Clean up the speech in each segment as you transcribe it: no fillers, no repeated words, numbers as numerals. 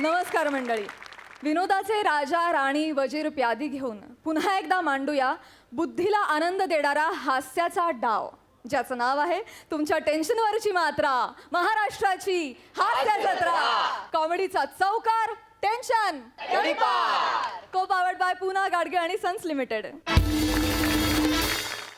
नमस्कार मंडळी. विनोदाचे राजा राणी वजीर प्यादी घेऊन पुन्हा एकदा मांडूया बुद्धीला आनंद देणारा हास्याचा डाव, ज्याचं नाव आहे तुमच्या टेन्शनवरची मात्रा, महाराष्ट्राची हास्य जत्रा. कॉमेडीचा चौकार, टेन्शन को पावर्ड बाय पूना गाडगे आणि सन्स लिमिटेड.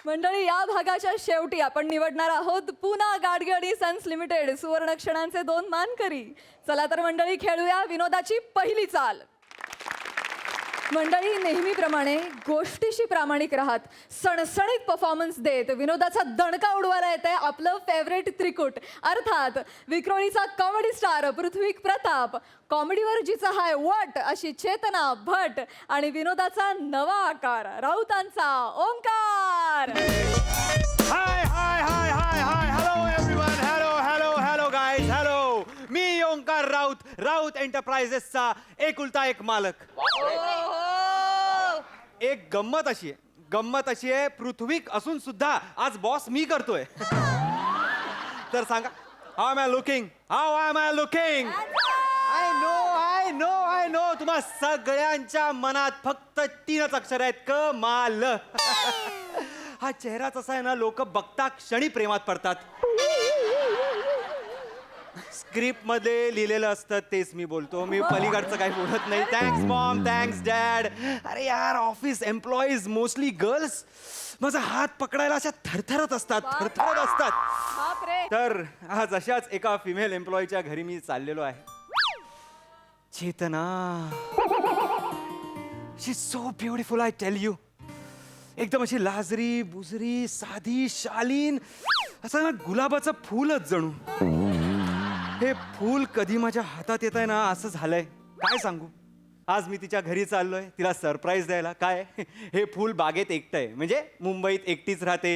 मंडळी, या भागाच्या शेवटी आपण निवडणार आहोत पूना गाडगे आणि सन्स लिमिटेड सुवर्ण क्षणांचे 2 मानकरी. चला तर मंडळी, खेळूया विनोदाची पहिली चाल. मंडळी, नेहमीप्रमाणे गोष्टीशी प्रामाणिक राहत सणसणीत परफॉर्मन्स देत विनोदाचा दणका उडवायला येत आहे आपलं फेवरेट त्रिकूट, अर्थात विक्रोळीचा कॉमेडी स्टार पृथ्वी प्रताप, कॉमेडीवर जिचा हाय वट अशी चेतना भट आणि विनोदाचा नवा आकार राऊतांचा Omkar. Hi hi hi hi hi hello everyone. Hello guys. Hello, मी ओंकार राऊत, राऊत एंटरप्राइजेसचा एकुलता एक मालक. एक गंमत अशी आहे पृथ्वी असून सुद्धा आज बॉस मी करतोय. तर सांगा, how am I looking? I know तुम्हा सगळ्यांच्या मनात फक्त 3च अक्षर आहेत, कमाल. हा चेहराच असा आहे ना, लोक बघता क्षणी प्रेमात पडतात. स्क्रिप्ट मध्ये लिहिलेलं असतं तेच मी बोलतो, मी पलीकडचं काही बोलत नाही. Thanks Maugham, thanks dad. अरे यार, ऑफिस एम्प्लॉईज मोस्टली गर्ल्स माझा हात पकडायला अशा थरथरत असतात. बापरे. तर आज अशाच एका फिमेल एम्प्लॉईच्या घरी मी चाललेलो आहे. Chetna, she so beautiful, I tell you. एकदम अशी लाजरी बुजरी साधी शालीन, असं ना गुलाबाचं फूलच जणू. हे फूल कधी माझ्या हातात येत आहे ना असं झालंय, काय सांगू. आज मी तिच्या घरी चाललोय तिला सरप्राईज द्यायला. काय, हे फूल बागेत एकटं आहे, म्हणजे मुंबईत एकटीच राहते,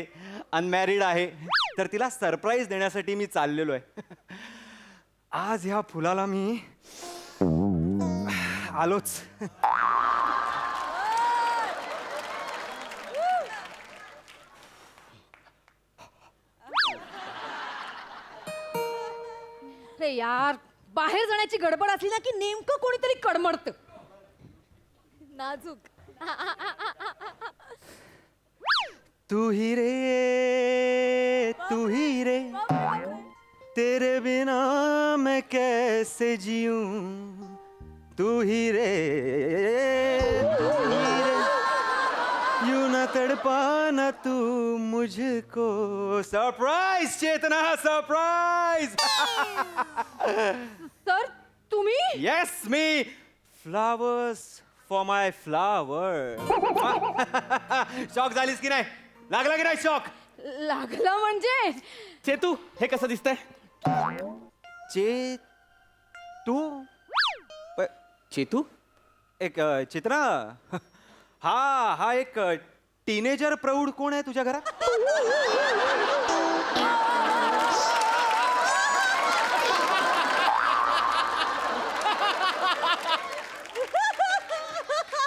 अनमॅरिड आहे, तर तिला सरप्राईज देण्यासाठी मी चाललेलो आहे. आज ह्या फुलाला मी आलोच. अरे यार, बाहेर जाण्याची गडबड असली ना की नेमकं कोणीतरी कडमडतं. नाजूक. तू ही रे तेरे बिना मैं कैसे जीऊं. तू ही रे यूं न तड़पाना तू मुझको. Surprise Chetna, surprise. सर, तुम्ही? येस, मी. Flowers for my flower. Shock झालीस की नाही? लागला की नाही शॉक? लागलं म्हणजे? चेतू, हे कसं दिसतंय? चेतू एक चित्रा. हा एक टीनेजर प्रौढ कोण आहे तुझ्या घरात?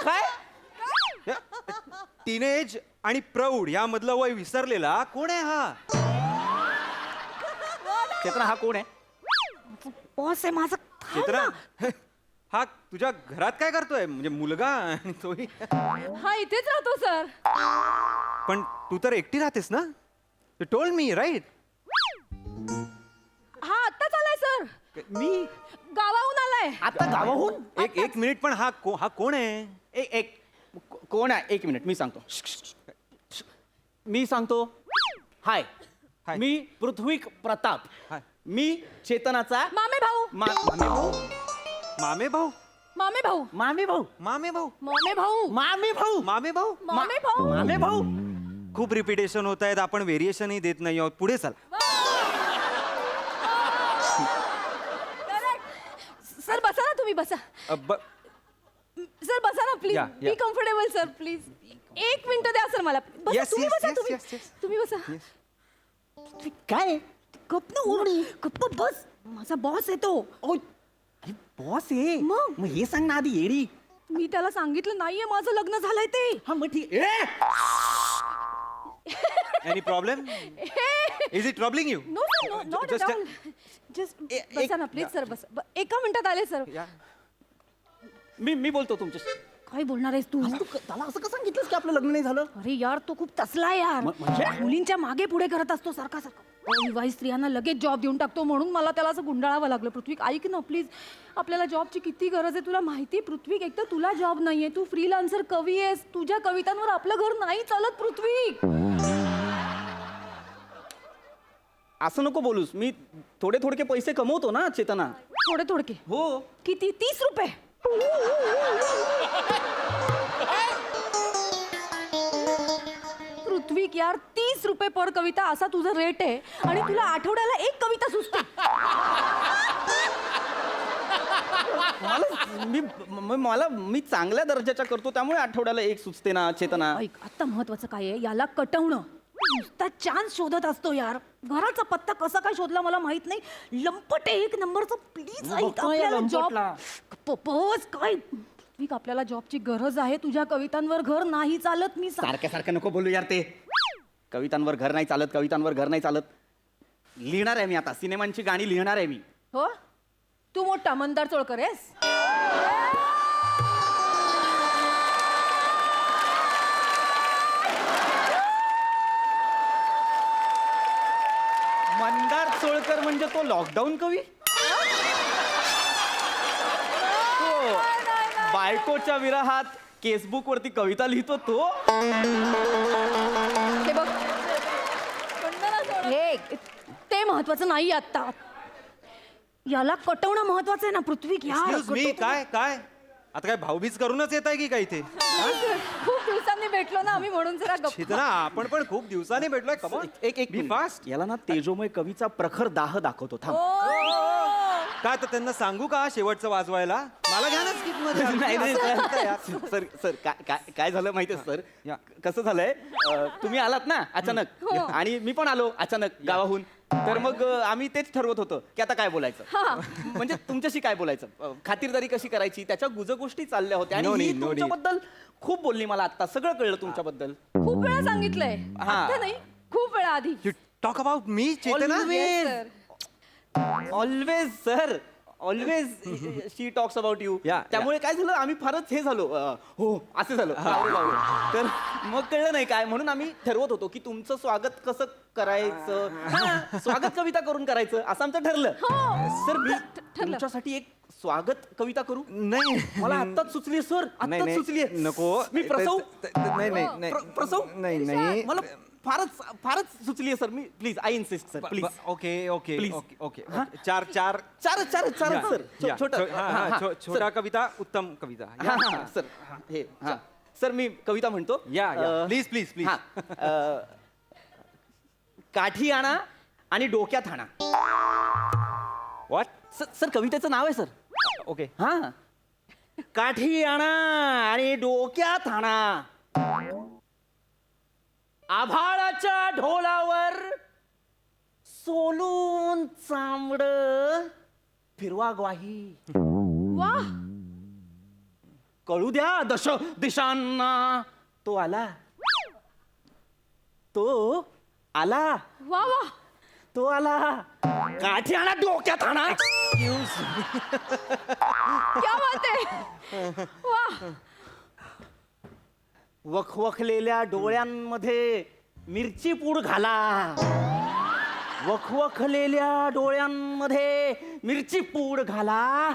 काय? टीनेज आणि प्रौढ यामधलं वय विसरलेला कोण आहे हा? चेतना, हा कोण आहे? बॉस आहे माझा. चित्रा, हा तुझ्या घरात काय करतोय? म्हणजे मुलगा आणि तोही. हा इथेच राहतो सर. पण तू तर एकटी राहतेस ना? You told me, right? हा आत्ताच आलाय सर. मी गावाहून आलाय. आता गावाहून? एक मिनिट, पण हा कोण आहे? एक कोण आहे? 1 मिनिट, मी सांगतो. हाय, हाय. मी पृथ्वी प्रताप. हाय. मी चेतनाचा मामे भाऊ. मामे भाऊ. मामे भाऊ. मामे भाऊ. मामे भाऊ. मामे भाऊ. मामे भाऊ. मामे भाऊ. मामे भाऊ. मामे भाऊ. खूप रिपिटेशन होत आहेत, आपण व्हेरिएशनही देत नाही आहोत. पुढे चला. सर बसा ना, तुम्ही बसा. सर बसा ना प्लीज. या. Be comfortable sir, please. 1 minute द्या सर मला. बसा. Yes, तुम्ही yes, बसा. yes, तुम्ही बसा. काय? गप ना उडी. गप्प बस. माझा बॉस येतो. अरे बॉस आहे. मग? मग हे सांग ना आधी, येडी. मी त्याला सांगितलं नाहीये माझं लग्न झालंय ते. हा मग ठीक. Any problem? Is it troubling you? No, not at all. Just बसा ना प्लीज सर, बसा. एका मिनिटात आले सर. Yeah. मी बोलतो तुमच्याशी. काय बोलणार आहेस तू? तू त्याला असं कसं सांगितलंस की आपलं लग्न नाही झालं? अरे यार तो खूप तसला यार. म्हणजे? मुलींच्या मागे पुढे करत असतो सारखा सारखा. विवाहित स्त्रियांना लगेच जॉब देऊन टाकतो, म्हणून मला त्याला असं गुंडाळावं लागलं. पृथ्वी ऐक ना प्लीज, आपल्याला जॉबची किती गरज आहे तुला माहिती आहे पृथ्वी. एक तर तुला जॉब नाहीये, तू फ्रीलान्सर कवी आहेस, तुझ्या कवितांवर आपलं घर नाही चालत पृथ्वी. असं नको बोलूस, मी थोडे थोडके पैसे कमवतो ना चेतना. थोडे थोडके हो. किती? 30 रुपये. पृथ्वी यार 30 रुपये पर कविता असा तुझा रेट आहे आणि तुला आठवड्याला एक कविता सुचते. मी चांगल्या दर्जाच्या करतो त्यामुळे आठवड्याला एक सुचते ना चेतना. ऐक आता महत्वाचं काय आहे, याला कटवणं. नुसता चान्स शोधत असतो यार. घराचा पत्ता कसा काय शोधला मला माहित नाही. लंपट आहे एक नंबरचं. प्लीज ऐक, आपल्याला जॉब पपोज काय पृथ्वी, आपल्याला जॉबची गरज आहे. तुझ्या कवितांवर घर नाही चालत. मी सारख्या सारखं नको बोलू यार. ते कवितांवर घर नाही चालत, कवितांवर घर नाही चालत. लिहिणार आहे मी आता, सिनेमांची गाणी लिहिणार आहे मी. हो, तू मोठा मंदार चोळकर आहेस. मंदार चोळकर म्हणजे तो लॉकडाऊन कवी? हो, बायकोच्या विरहात केसबुक वरती कविता लिहितो तो. हे बघ वंदना सोड. हे ते महत्वाचं नाही आता. याला कटवणं महत्वाचं आहे ना पृथ्वी. एक्सक्यूज मी, काय काय आता काय भाऊबीज करूनच येत आहे की काय इथे? खूप दिवसांनी भेटलो ना आम्ही, म्हणून जरा गप्पा. चेतना, आपण पण खूप दिवसांनी भेटलोय. कमॉन, एक बी फास्ट. याला ना तेजोमय कवीचा प्रखर दाह दाखवतो. थांब. काय तर त्यांना सांगू का शेवटचं वाजवायला? मला घ्या ना स्किप मध्ये. नाही नाही सर, सर सर काय झालं माहितीये सर? या. कसं झालंय, तुम्ही आलात ना अचानक आणि मी पण आलो अचानक गावाहून. तर मग आम्ही तेच ठरवत होतो की आता काय बोलायचं, म्हणजे तुमच्याशी काय बोलायचं, खातिरदारी कशी करायची, त्याच्या गुजगोष्टी चालल्या होत्या. आणि No ही need, no need. तुमच्याबद्दल खूप बोलली. मला आता सगळं कळलं तुमच्याबद्दल. खूप वेळा सांगितलंय. हा. आता नाही, खूप वेळा आधी. You talk about me, Chetna. Always. Yes, sir. Always sir, always she talks about you. Yeah, त्यामुळे काय झालं, आम्ही फारच हे झालो. हो असं झालं. तर मग कळलं नाही काय, म्हणून आम्ही ठरवत होतो की तुमचं स्वागत कसं करायचं. हा, स्वागत कविता करून करायचं असं आमचं ठरलं. सर मी तुमच्यासाठी एक स्वागत कविता करू. नाही मला आत्ताच सुचली सर, नाही, आत्ताच नाही, सुचली. नको. मी प्रसव. नाही नाही नाही प्रसव. नाही नाही. मला फारच सुचली sir. Me please, I insist sir, please. Okay okay Please. Okay okay चार चार चार चार चार या, सर. या. छोटा छोटा कविता, उत्तम कविता. हा, हा, सर हे हा. सर मी कविता म्हणतो. या प्लीज प्लीज प्लीज. हा, काठी आणा आणि डोक्यात आणा. व्हॉट? सर कवितेचं नाव आहे सर. ओके. हा, काठी आणा आणि डोक्यात आणा. आभाळाच्या ढोलावर सोलून चांबड फिरवा ग्वाही. वा, कळू द्या दश दिशांना, तो आला, तो आला, वा वा. तो आला. काठी आणा, डोक्यात आणा. क्या बात आहे. वा. वखवखलेल्या डोळ्यांमध्ये मिरची पूड घाला. वखवखलेल्या डोळ्यांमध्ये मिरची पूड घाला.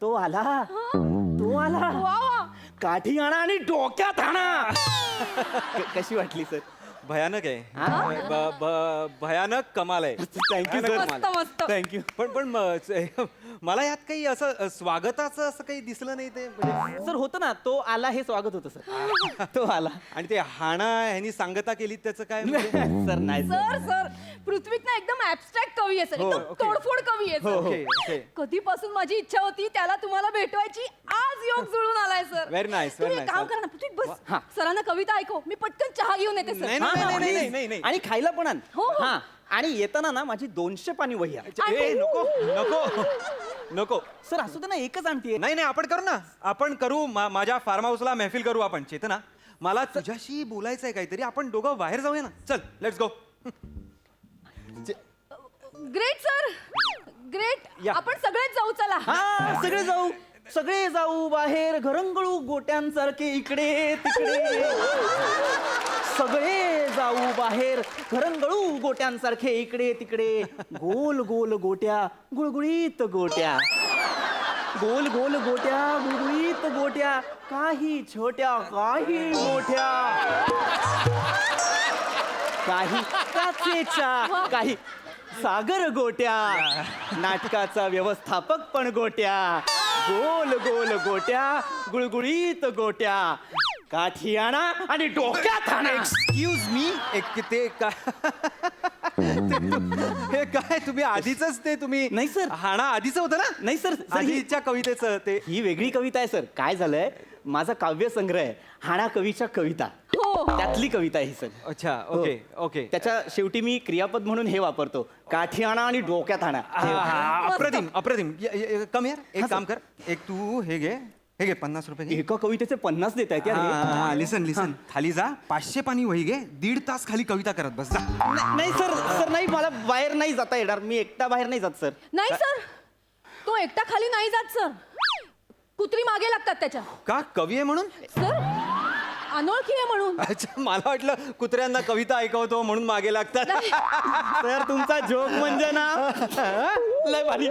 तो आला, तो आला. वा वा. काठी आणा आणि डोक्यात आणा. कशी वाटली सर? भयानक आहे. भयानक कमाल आहे. थँक्यू भयानक सर. कमाल आहे. मस्त. थँक्यू. पण मला यात काही असं स्वागताचं असं काही दिसलं नाही ते. म्हणजे सर होतं ना, तो आला हे स्वागत होतं सर. तो आला. आणि ते हाणा ह्यांनी सांगता केली त्याचं काय म्हणजे? सर नाही सर सर पृथ्वीत ना एकदम ऍबस्ट्रॅक्ट कवी आहे सर. हो, एकदम okay. तोडफोड कवी आहे सर. Okay okay. कधीपासून माझी इच्छा होती त्याला तुम्हाला भेटवायची, आज योग जुळून आलाय सर. Very nice, तुम्ही very एक काम nice. करा ना पृथ्वी, बस हा. सरांना कविता ऐकव, मी पटकन चहा घेऊन येते नाही, सर. नाही, हा, नाही, please. नाही, नाही. आणि खायला पण आण. हो, हो. हा, आणि येताना ना माझी 200 पाणी वही आहे. ए, नको नको नको. सर असू दे ना, एकच आणतीये. नाही नाही, आपण करू ना. आपण करू. माझ्या फार्म हाऊसला महफिल करू आपण. चेतना, मला तुझ्याशी बोलायचं आहे काहीतरी. आपण दोघं बाहेर जाऊया ना. चल, let's go. Great sir, great. या. आपण सगळेच जाऊ, चला. हा, सगळे जाऊ. सगळे जाऊ बाहेर घरंगळू गोट्यांसारखे इकडे तिकडे सगळे जाऊ बाहेर घरंगळू गोट्यांसारखे इकडे तिकडे गोल गोल गोट्या गुळगुळीत गोट्या गोल गोल गोट्या गुळगुळीत गोट्या काही छोट्या काही मोठ्या काही काचेच्या काही सागर गोट्या नाटकाचा व्यवस्थापक पण गोट्या गोल गोल गोट्या गुळगुळीत गोट्या काठी आणा आणि डोक्यात आणा. एक्सक्यूज मी ते हे काय तुम्ही आधीच ते तुम्ही नाही, sir. हाणा आधीच होतं ना नाही सर आधीच्या कवितेचं ते ही वेगळी कविता आहे सर. काय झालंय माझा काव्य संग्रह आहे हाणा कवीच्या कविता त्यातली कविता आहे ही सर. अच्छा ओके ओके त्याच्या शेवटी मी क्रियापद म्हणून हे वापरतो काठी आणा आणि डोक्यात आणा. अप्रतिम अप्रतिम कम यार एक काम कर एक तू हे घे 50 रुपये घे. एका कवितेचे 50 देत आहेत यार. लिसन लिसन खाली जा 500 पानी वही घे 1.5 तास खाली कविता करत बस जा. नाही सर सर नाही मला बाहेर नाही जाता येणार मी एकटा बाहेर नाही जात सर. नाही सर तो एकटा खाली नाही जात सर कुत्री मागे लागतात त्याच्या का कवी आहे म्हणून सर अनोळखी आहे म्हणून. अच्छा मला वाटलं कुत्र्यांना कविता ऐकवतो म्हणून मागे लागतात. सर तुमचा जोक म्हणजे ना लय भारी.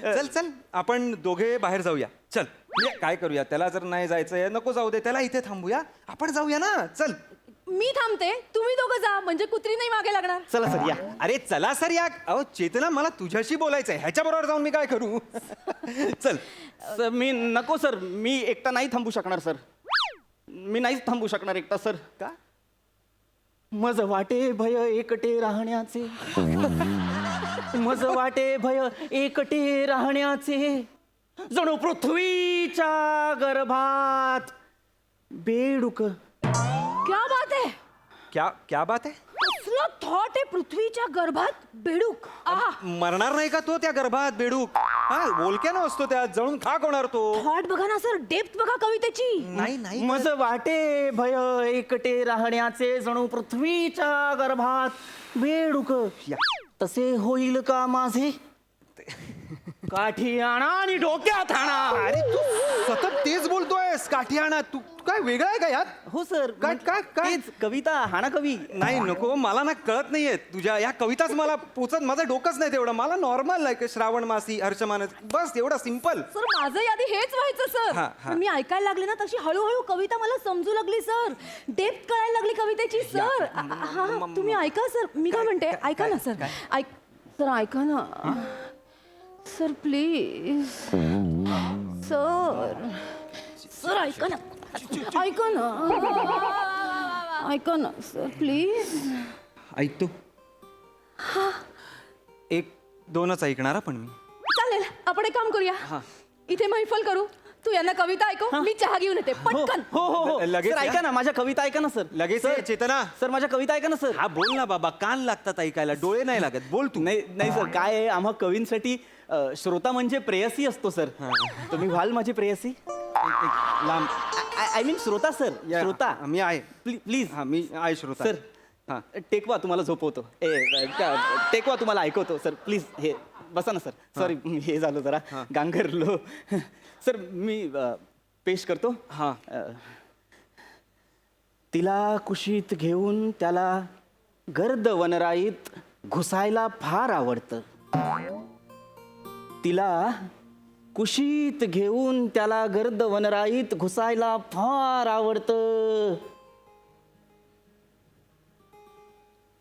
चल चल आपण दोघे बाहेर जाऊया चल काय करूया त्याला जर नाही जायचंय नको जाऊ दे त्याला इथे थांबूया आपण जाऊया ना चल. मी थांबते तुम्ही दोघं जा म्हणजे कुत्री नाही मागे लागणार. चला सर या. अरे चला सर या अहो चेतना मला तुझ्याशी बोलायचंय ह्याच्या बरोबर जाऊन मी काय करू. चल सर मी नको सर मी एकटा नाही थांबू शकणार सर मी नाहीच थांबू शकणार एकटा सर. का मज वाटे भय एकटे राहण्याचे मज वाटे भय एकटे राहण्याचे जणू पृथ्वीच्या गर्भात बेडूक. क्या बात आहे क्या क्या बात आहे कसलं थॉट आहे पृथ्वीच्या गर्भात बेडूक. आहा मरणार नाही का तो त्या गर्भात बेडूक हा बोलक्यानं असतो त्यात जळून खाक होणार तो. थॉट बघा ना सर डेप्थ बघा कवितेची. नाही नाही मज वाटे भय एकटे राहण्याचे जणू पृथ्वीच्या गर्भात बेडूक तसे होईल का माझे काठी आणा आणि डोक्यात आणा. अरे तू सतत तेच बोलतोयस काठी आणा तू काय वेगळं आहे का यात. हो सर काय काय काय तेच कविता हाणा कवी. नाही नको मला ना कळत नाहीये तुझ्या या कविताच मला पोचत माझं डोकंच नाही तेवढं मला नॉर्मल आहे श्रावण मासी हर्षमानस बस एवढं सिम्पल. सर माझं आधी हेच व्हायचं हा, हा. सर मी ऐकायला लागले ना तशी हळूहळू कविता मला समजू लागली सर डेप्थ कळायला लागली कवितेची सर. हा तुम्ही ऐका सर मी काय म्हणते ऐका ना सर ऐक सर ऐका ना सर प्लीज सर सर ऐका ना ऐका ना ऐका ना सर प्लीज. ऐकतो एक दोनच ऐकणार पण मी. चालेल आपण एक काम करूया इथे मैफल करू तू यांना कविता ऐकव मी चहा घेऊन येते पटकन. हो हो हो लगेच सर या. ऐका ना माझ्या कविता ऐका ना सर. लगेच सर, ये, चेतना सर माझ्या कविता ऐका ना सर. हा बोल ना बाबा कान लागतात ऐकायला डोळे नाही लागत बोल तू. नाही नाही सर काय आहे आम्हा कवींसाठी श्रोता म्हणजे प्रेयसी असतो सर. तुम्ही व्हाल माझी प्रेयसी. लांब आय मीन श्रोता सर श्रोता मी आहे प्लीज हा मी आहे श्रोता सर हा टेकवा तुम्हाला झोपवतो टेकवा तुम्हाला ऐकवतो सर प्लीज हे बसा ना सर सॉरी हे झालं जरा गांगरलो सर मी पेश करतो. हा तिला कुशीत घेऊन त्याला गर्द वनराईत घुसायला फार आवडतं. तिला कुशीत घेऊन त्याला गर्द वनराईत घुसायला फार आवडतं.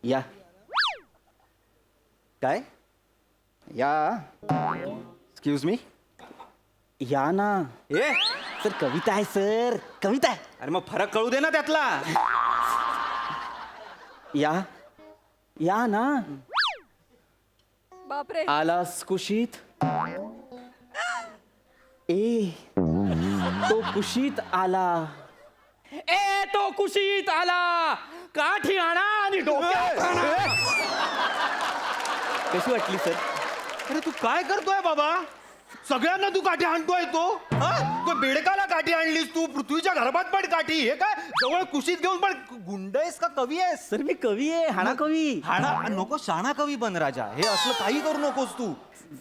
या काय या एक्सक्यूज मी या ना ए सर कविता आहे सर कविता आहे. अरे मग फरक कळू दे ना त्यातला. या या ना बापरे आलास कुशीत ए तो कुशीत आला ए तो कुशीत आला काठी आणा आणि डोक्यात आणा. कशी वाटली सर. अरे तू काय करतोय बाबा सगळ्यांना तू काठी आणतोय तो तो बेडकाला काठी आणलीस तू पृथ्वीच्या गर्भात पण काठी हे काय जवळ कुशीत घेऊन पण गुंड आहेस का कवी आहेस. सर मी कवी आहे हाणा कवी. हाणा नको शाणा कवी बन राजा हे असलं काही करू नकोस तू.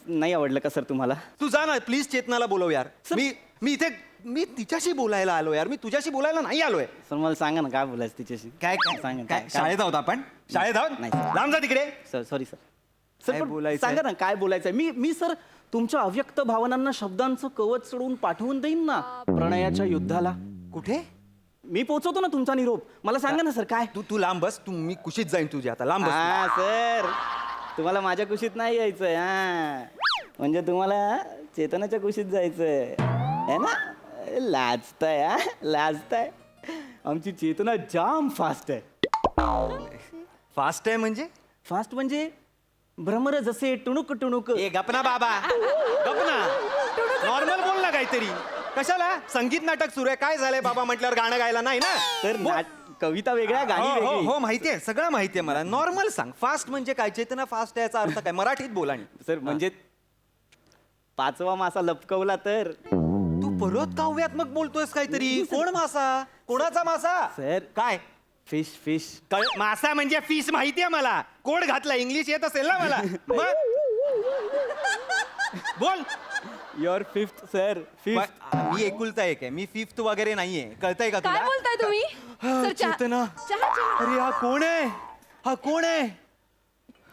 नाही आवडलं का सर तुम्हाला? तू जा ना प्लीज, चेतनाला बोलव यार. मी तिच्याशी बोलायला आलो यार, मी तुझ्याशी बोलायला नाही आलोय. सर मला सांगा ना काय बोलायचं तिच्याशी. काय सांगा काय शाळेत आहोत आपण, शाळेत आहोत. नाही, सर. लांब जा तिकडे. Sir sorry sir. काय सर पण बोलायचंय? सांगा ना काय बोलायचंय. मी सर तुमच्या अव्यक्त भावनांना शब्दांचं कवच चढवून पाठवून देईन ना प्रणयाच्या युद्धाला. कुठे? मी पोहोचवतो ना तुमचा निरोप. मला सांगा ना सर काय. तू लांब बस, मी कुशीत जाईन तुझ्या आता. लांब बस. हा सर, तुम्हाला माझ्या कुशीत नाही यायचंय. हा म्हणजे तुम्हाला चेतनाच्या कुशीत जायचंय है ना. लाजताय, हा लाजताय. आमची चेतना जाम फास्ट आहे. फास्ट आहे म्हणजे? फास्ट म्हणजे भ्रमर जसे टुणूक टुणूक. ए गपना बाबा, गपना. नॉर्मल बोल ना काहीतरी. कशाला? संगीत नाटक सुरू आहे. काय झालंय बाबा म्हटल्यावर गाणं गायला नाही ना. तर कविता वेगळ्या गाणी हो वेगळी. हो माहितीये, सगळं माहितीये मला. नॉर्मल सांग. फास्ट म्हणजे काय? चेतना फास्ट आहे याचा अर्थ काय? मराठीत बोला. सर म्हणजे 5वा मासा लपकवला तर. तू परत काव्यात्मक बोलतोयस काहीतरी. कोण मासा? कोणाचा मासा? सर काय? Fish fish. मासा म्हणजे फिश माहितीये मला. कोड घातला, इंग्लिश येत असेल ना मला. मग बोल. Your fifth sir. फिफ्थ. मी एकुलता एक आहे. मी फिफ्थ वगैरे नाहीये. कळतंय का काय तुला? बोलताय तुम्ही? हा, सर चेतना. चहा अरे हा कोण आहे? हा कोण आहे?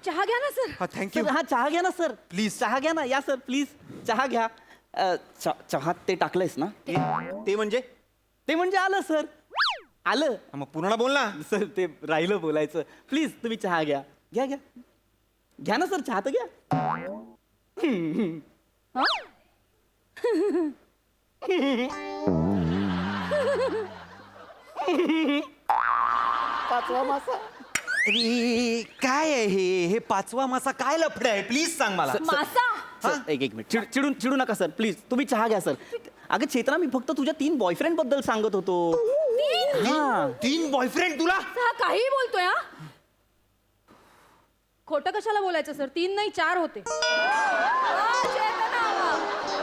चहा घ्या ना सर. हा थँक्यू. हा चहा घ्या ना सर. Please. चहा घ्या ना. या सर प्लीज चहा घ्या. चहात ते टाकलंयस ना. ते म्हणजे? ते म्हणजे आलं सर. आलं. मग पूर्ण बोल ना. सर ते राहिलं बोलायचं. प्लीज तुम्ही चहा घ्या. घ्या घ्या घ्या ना सर. चहा तर घ्या. पाचवा मासा. अरे काय आहे हे 5वा मासा? काय लफडं आहे? प्लीज सांग मला. मासा. सर एक मिनिट. चिडू नका सर प्लीज. तुम्ही चहा घ्या सर. अगं चेतना मी फक्त तुझ्या 3 बॉयफ्रेंड बद्दल सांगत होतो. हा 3 बॉयफ्रेंड तुला? हा काही बोलतोय हा. खोटं कशाला बोलायचं सर? 3 नाही 4 होते.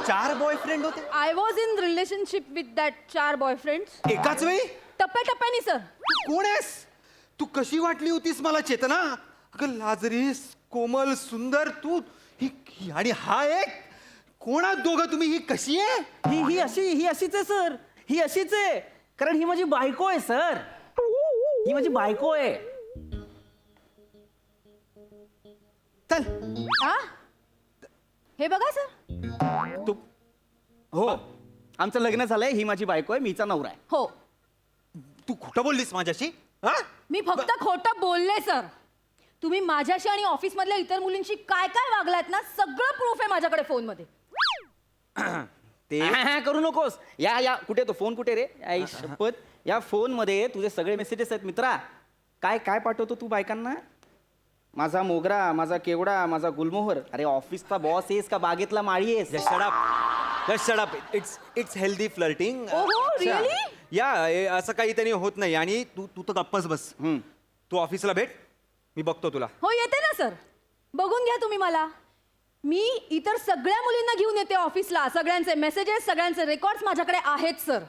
4 बॉयफ्रेंड होते I was in relationship with that 4 boyfriend. एकाच वेळी? टप्प्याटप्प्याने सर. कोण आहेस तू? कशी वाटली होतीस मला चेतना? अगं लाजरीस, कोमल, सुंदर तू. आणि हा एक. कोण आहात दोघं तुम्ही? ही कशी आहे? ही अशीच आहे सर. ही अशीच आहे कारण ही माझी बायको आहे सर. ही माझी बायको आहे. चल हा हे बघा सर. तू हो आमचं लग्न झालंय. ही माझी बायको आहे. मीचा नवरा आहे. हो तू खोटं बोललीस माझ्याशी? हा? मी फक्त खोटं बोलले सर. तुम्ही माझ्याशी आणि ऑफिस मधल्या इतर मुलींशी काय काय वागलात ना सगळं प्रूफ आहे माझ्याकडे फोन मध्ये. ते करू नकोस. या कुठे तो फोन कुठे रे? आई शपथ. या फोन मध्ये तुझे सगळे मेसेजेस आहेत मित्रा. काय काय पाठवतो तू बायकांना? माझा मोगरा, माझा केवडा, माझा गुलमोहर. अरे ऑफिसचा बॉस आहेस का बागेतला माळी आहेस? Shut up. It's healthy flirting. ओहो, really? या असं काही त्यांनी होत नाही. आणि तू तर गप्पच बस. तू ऑफिसला भेट, मी बघतो तुला. हो येते ना सर. बघून घ्या तुम्ही मला. मी इतर सगळ्या मुलींना घेऊन येते ऑफिसला. सगळ्यांचे मेसेजेस, सगळ्यांचे रेकॉर्ड्स माझ्याकडे आहेत सर.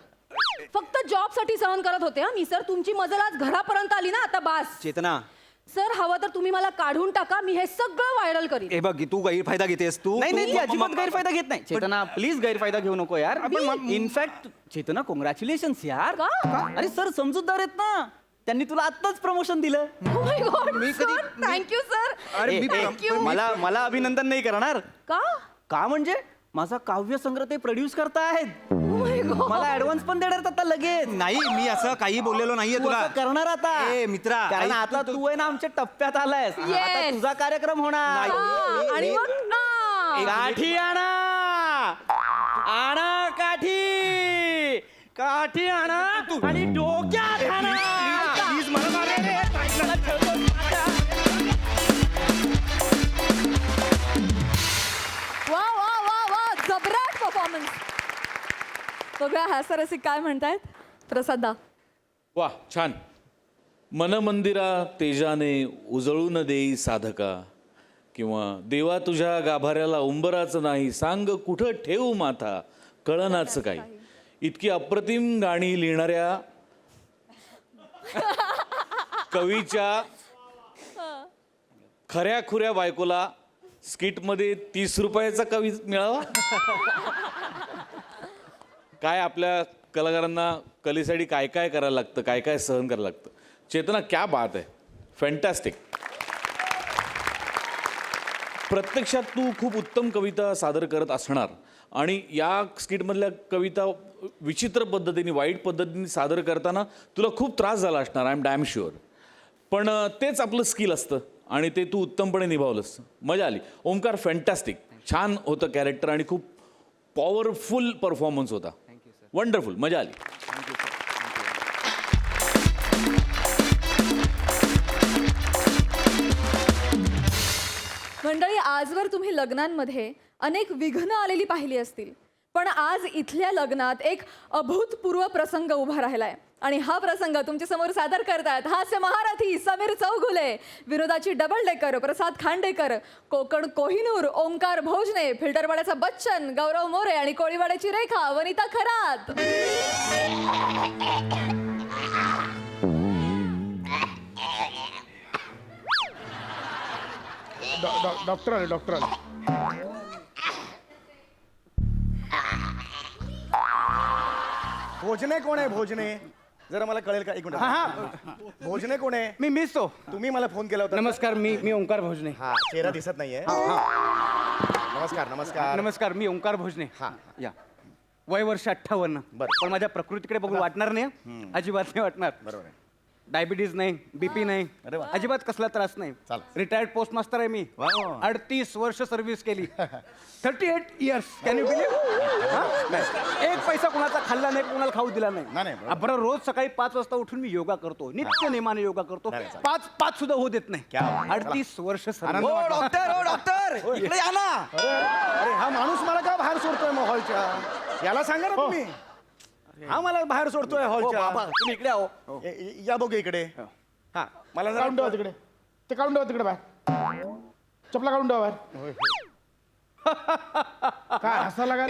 फक्त जॉब साठी सहन करत होते हा मी सर. तुमची मजल आज घरापर्यंत आली ना, आता बास. चेतना सर हवं तर तुम्ही मला काढून टाका. मी हे सगळं व्हायरल करीन. हे बघ, तू गैरफायदा घेतेस. तू नाही तू- अजिबात गैरफायदा घेत नाही. चेतना प्लीज गैरफायदा घेऊ नको यार. आपण- इनफॅक्ट चेतना कॉंग्रॅच्युलेशन्स यार. का? अरे सर समजूतदार आहेत ना. त्यांनी तुला आत्ताच प्रमोशन दिलं. मी कधी- थँक्यू सर. अरे मी Thank you. मला अभिनंदन नाही करणार का? का म्हणजे माझा काव्य संग्रह ते प्रोड्यूस करतायत. मला ऍडव्हान्स पण देणार आहेत आता लगेच. नाही, मी असं काही बोललेलो नाहीये तू तुला. असं करणार आता. ए, मित्रा, कारण ऐक आता तू आहे ना आमच्या टप्प्यात आलायस. आता Yes. तुझा कार्यक्रम होणार. हा, आणि मग काठी आणा. आणा काठी. काठी आणा आणि डोक्यात आणा. प्लीज मला मारे रे. वा वा वा वा जबराट परफॉर्मन्स. बघूया हास्यरसिक काय म्हणतायत. प्रसादा. वा छान. मनमंदिरा तेजाने उजळून देई साधका, किंवा देवा तुझ्या गाभाऱ्याला उंबराचं नाही, सांग कुठं ठेवू माथा कळनाचं काही. इतकी अप्रतिम गाणी लिहिणाऱ्या कवीच्या खऱ्या खुऱ्या बायकोला स्किटमध्ये 30 रुपयाचा कवी मिळावा. काय आपल्या कलाकारांना कलेसाठी काय काय करायला लागतं, काय काय सहन करायला लागतं. चेतना, क्या बात आहे, फॅन्टॅस्टिक. प्रत्यक्षात तू खूप उत्तम कविता सादर करत असणार आणि या स्किटमधल्या कविता विचित्र पद्धतीने, वाईट पद्धतीने सादर करताना तुला खूप त्रास झाला असणार, आय एम डॅम शुअर. पण तेच आपलं स्किल असतं आणि ते तू उत्तमपणे निभावलंस. मजा आली. ओंकार, फॅन्टॅस्टिक, छान होतं कॅरेक्टर आणि खूप पॉवरफुल परफॉर्मन्स होता. वंडरफुल, मजा आली. मंडळी, आजवर तुम्ही लग्नांमध्ये अनेक विघ्न आलेली पाहिली असतील, पण आज इथल्या लग्नात एक अभूतपूर्व प्रसंग उभा राहिलाय आणि हा प्रसंग तुमच्या समोर सादर करतायत हास्य महारथी समीर चौगुले, विनोदाची डबल डेकर प्रसाद खांडेकर, कोकण कोहिनूर ओंकार भोजने, फिल्टरवाड्याचा बच्चन गौरव मोरे आणि कोळीवाड्याची रेखा वनिता खरात. डॉक्टर आले डॉक्टर आले. भोजने कोण आहे? भोजने जरा मला कळेल का? एक मिनिट. भोजने कोण आहे? मी मिस तो. तुम्ही मला फोन केला होता. नमस्कार, मी ओंकार भोजने. हा, चेहरा दिसत नाहीये. नमस्कार नमस्कार. नमस्कार, मी ओंकार भोजने. हा. या वय वर्ष 58. बरं. पण माझ्या प्रकृतीकडे बघून वाटणार नाही हं? अजिबात नाही वाटणार. बरोबर आहे. डायबिटीज नाही, बीपी नाही, अरे वा. अजिबात कसला त्रास नाही. चालेल. रिटायर्ड पोस्ट मास्टर आहे मी. वा, वा. 38 वर्ष सर्व्हिस केली. 38 इयर्स. Can you believe? एक पैसा कोणाचा खाल्ला नाही, कोणाला खाऊ दिला नाही, नाही, नाही. बरोबर. बरं, रोज सकाळी 5 वाजता उठून मी योगा करतो, नित्य नेमाने योगा करतो. नाही, चालेल. 5 सुद्धा होऊ देत नाही. क्या बात. 38 वर्ष आनंद service. वाटला. डॉक्टर इकडे या ना. अरे हा माणूस मला का बाहेर सोडतोय मग हॉलच्या? याला सांगा ना तुम्ही. हा मला बाहेर सोडतोय हो, बाबा हॉलच्या. तुम्ही इकडे आहो. या बघू इकडे. हा, मला काढून ठेवा जरा तिकडे. ते काढून ठेवा तिकडे बाहेर. चपला काढून ठेवा बाहेर. काय हसा लागाल?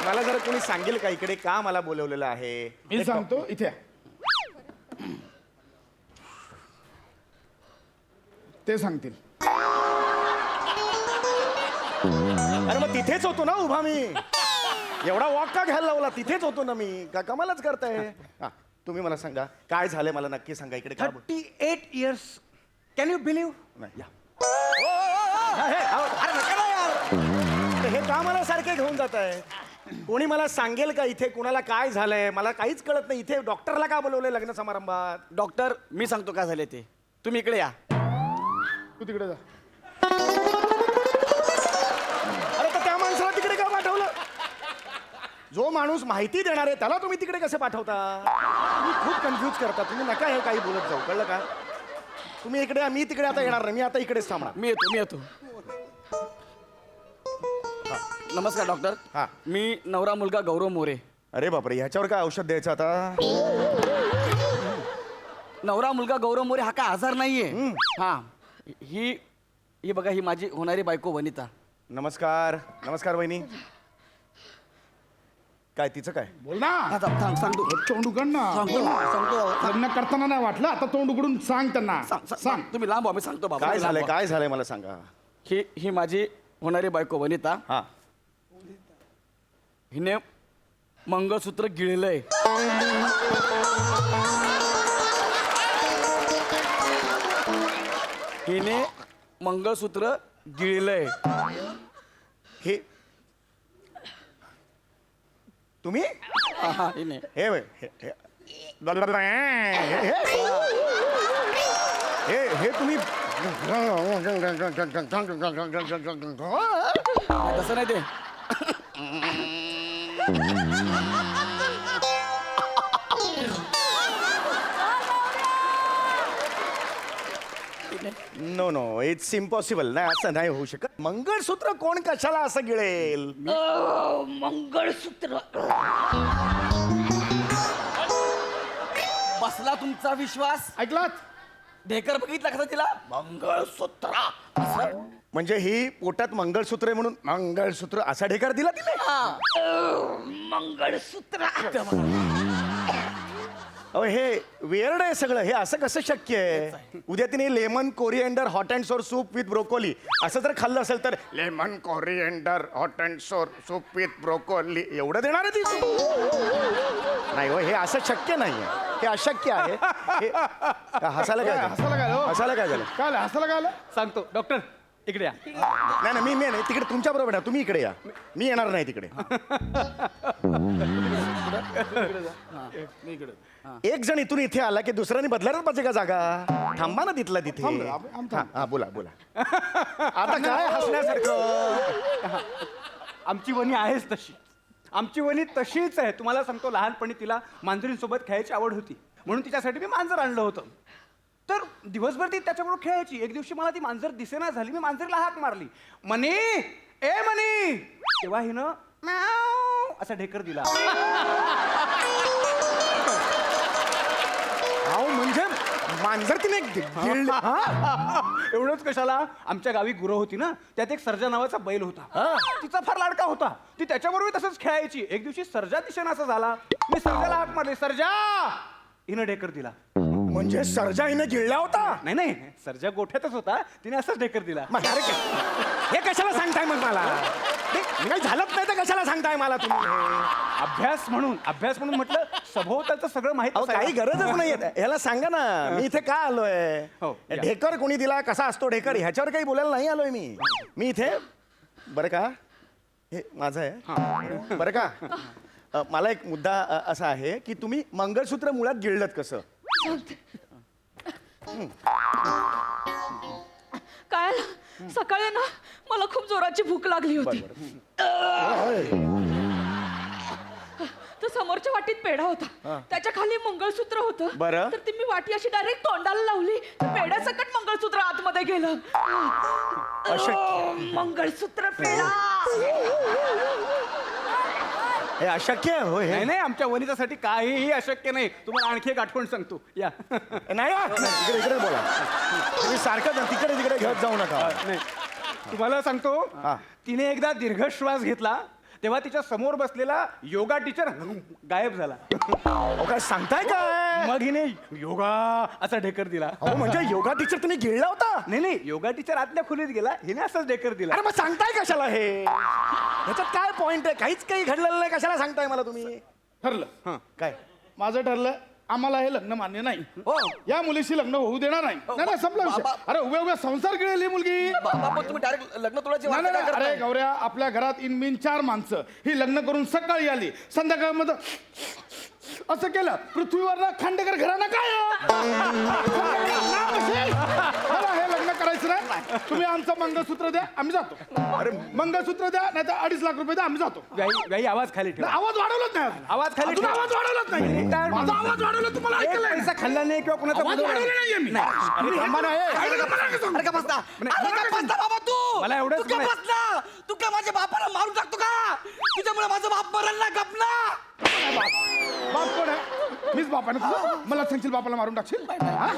मला जरा कोणी सांगेल का इकडे का मला बोलवलेलं आहे? मी सांगतो, इथे या. ते सांगतील. अरे मग तिथेच होतो ना उभा मी. एवढा वॉक का घ्यायला लावला? तिथेच होतो ना मी. का कमालच करताय. हा, तुम्ही मला सांगा काय झालंय, मला नक्की सांगा. इकडे का 38 इयर्स. Can you believe? नाही. अरे नका ना यार. हे का मला सारखे घेऊन जात आहे? कोणी मला सांगेल का इथे कुणाला काय झालंय? मला काहीच कळत नाही. इथे डॉक्टरला का बोलवलंय लग्न समारंभात? डॉक्टर मी सांगतो काय झाले ते. तुम्ही इकडे या. तू तिकडे जा. अरे तर त्या माणसाला तिकडे का पाठवलं? जो माणूस माहिती देणार आहे त्याला तुम्ही तिकडे कसे पाठवता? तुम्ही खूप कन्फ्यूज करता. तुम्ही नका हे काही बोलत जाऊ, कळलं का? तुम्ही इकडे या, मी तिकडे आता येणार नाही. मी आता इकडेच थांबणार. मी येतो. नमस्कार डॉक्टर. हा. मी नवरा मुलगा गौरव मोरे. अरे बापरे, ह्याच्यावर काय औषध द्यायचं आता? नवरा मुलगा गौरव मोरे हा काय आजार नाहीये. हा, ही बघा, ही माझी होणारी बायको वनिता. नमस्कार. नमस्कार वहिनी. काय तिचं काय? बोल ना. हा, सांगतो तोंड उघड ना. सांगतो. लग्न करताना नाही वाटलं, आता तोंड उघडून सांग त्यांना. सांग. तुम्ही लांब व्हा, मी सांगतो बाबा. काय तुम्ही झालंय? लांब व्हा. काय झालंय मला सांगा. ही माझी होणारी बायको वनिता. हा. हिने मंगळसूत्र गिळलंय. हिने मंगळसूत्र गिळलंय. हे तुम्ही हा, हिने. हे वय, हे तुम्ही तसं नाही ते. No no, it's impossible. नाही, असं नाही होऊ शकत. मंगळसूत्र कोण कशाला असं गिळेल? मंगळसूत्र. बसला तुमचा विश्वास? ऐकलात? ढेकर बघितला कसा तिला? मंगळसूत्र असं. म्हणजे ही पोटात मंगळसूत्र आहे म्हणून मंगळसूत्र असा ढेकार दिला तिने? मंगळसूत्र. अहो हे वेअर्ड आहे सगळं. हे असं कसं शक्य आहे? उद्या तिने लेमन कोरिएंडर हॉट अँड सोर सूप विथ ब्रोकोली असं जर खाल्लं असेल तर लेमन कोरिएंडर हॉट अँड सोर सूप विथ ब्रोकोली एवढं देणार आहे ती सूप? नाही हो, हे असं शक्य नाही आहे. हे अशक्य आहे. हसायला काय झालं? हसायला काय झालं? हसायला काय झालं? काय आलं हसायला काय आलं? सांगतो डॉक्टर इकडे या. नाही नाही, मी नाही तिकडे तुमच्या बरोबर आहे. तुम्ही इकडे या. मी येणार नाही तिकडे. एक जण इथून इथे आला की दुसऱ्याने बदलायलाच पाहिजे का जागा? थांबा ना तिथला तिथे. हा, बोला बोला. आता काय हसण्यासारखं? आमची वनी आहेच तशी. आमची वनी तशीच आहे. तुम्हाला सांगतो, लहानपणी तिला मांजरींसोबत खेळायची आवड होती म्हणून तिच्यासाठी मी मांजर आणलं होतं. तर दिवसभर ती त्याच्याबरोबर खेळायची. एक दिवशी मला ती मांजर दिसेना झाली. मी मांजरीला हाक मारली, मनी ए मनी. तेव्हा हिनं म्याव असा ढेकर दिला. अहो म्हणजे मांजर तिने गिळलं. एवढंच कशाला, आमच्या गावी गुरं होती ना, त्यात एक सर्जा नावाचा बैल होता. तिचा फार लाडका होता. ती त्याच्याबरोबर तसंच खेळायची. एक दिवशी सर्जा दिसेना असं झाला. मी सर्जाला हाक मारली, सर्जा. हिनं ढेकर दिला. म्हणजे सर्जा हिने गिळला होता? नाही नाही, सर्जा गोठ्यातच होता. तिने असंच ढेकर दिला. मग अरे हे कशाला सांगताय मग मला? हे काही झालंच नाही तर कशाला सांगताय मला तुम्ही? अभ्यास म्हणून म्हटलं, सभोवतालचं सगळं माहित अहो असायला. काही गरजच नाही. ह्याला सांगा ना मी इथे का आलोय. हो, या. ढेकर कोणी दिला, कसा असतो ढेकर, ह्याच्यावर काही बोलायला नाही आलोय मी. मी इथे बरं का, हे माझं आहे बरं का. मला एक मुद्दा असा आहे की तुम्ही मंगळसूत्र मुळात गिळलत कसं? काय सकाळी ना मला खूप जोराची भूक लागली होती. तर समोरच्या वाटीत पेढा होता, त्याच्या खाली मंगळसूत्र होतं. बरं. तर ती मी वाटी अशी डायरेक्ट तोंडाला लावली. पेढ्यासकट मंगळसूत्र आतमध्ये गेलं. मंगळसूत्र पेढा. हे अशक्य आहे हो हे. नाही नाही, आमच्या वनितासाठी काहीही अशक्य नाही. तुम्हाला आणखी एक आठवण सांगतो, या. नाही इकडे इकडे बोला. तुम्ही सारखं तिकडे तिकडे घेत जाऊ नका. नाही, तुम्हाला सांगतो, हा. तिने एकदा दीर्घ श्वास घेतला तेव्हा तिच्या समोर बसलेला योगा टीचर गायब झाला. अहो, काय सांगताय काय? मग हिने योगा असा ढेकर दिला. अहो म्हणजे योगा टीचर तुम्ही गिळला होता? नाही नाही, योगा टीचर आतल्या खोलीत गेला, हिने असंच ढेकर दिला. अरे मग सांगताय कशाला हे? ह्याच्यात काय पॉइंट आहे? काहीच काही घडलेलं नाही, कशाला सांगताय मला तुम्ही? ठरलं. काय? माझं ठरलं. आम्हाला हे लग्न मान्य नाही. हो. या मुलीशी लग्न होऊ देणार नाही. नाही संपला विषय. अरे उभ्या उभ्या संसार गिळेल ही मुलगी. तुम्ही डायरेक्ट लग्न तोडायची नाही, नाही, नाही. अरे गौऱ्या, आपल्या घरात इनमिन 4 माणसं ही लग्न करून सकाळी आली, संध्याकाळमध्ये असं केलं. पृथ्वीवर खांडेकर घराणं काय नाव असेल? मला हे लग्न करायचं नाही. तुम्ही आमचं मंगळसूत्र द्या, आम्ही जातो. अरे मंगळसूत्र द्या, नाही तर 2.5 लाख रुपये द्या, आम्ही जातो. व्याई आवाज खाली ठेवा. आवाज वाढवलाच नाही. आवाज खाली अजून ठेवा. आवाज वाढवलाच नाही. माझा आवाज वाढवला तुम्हाला एक ऐकलं पैसा खाल्ला नाही किंवा कोणाचा आवाज बुडवला वाढवला नाही. नाहीये मी. अरे थांबा ना, हे. मला एवढंच म्हणायचं. तू काय माझ्या बापाला मारून टाकतो का? तुझ्यामुळे माझा बाप मरण ना गपला. बाप कोण आहे? मीच बाप आहे ना तुझा? मला सांगशील बापाला मारून टाकशील? हा?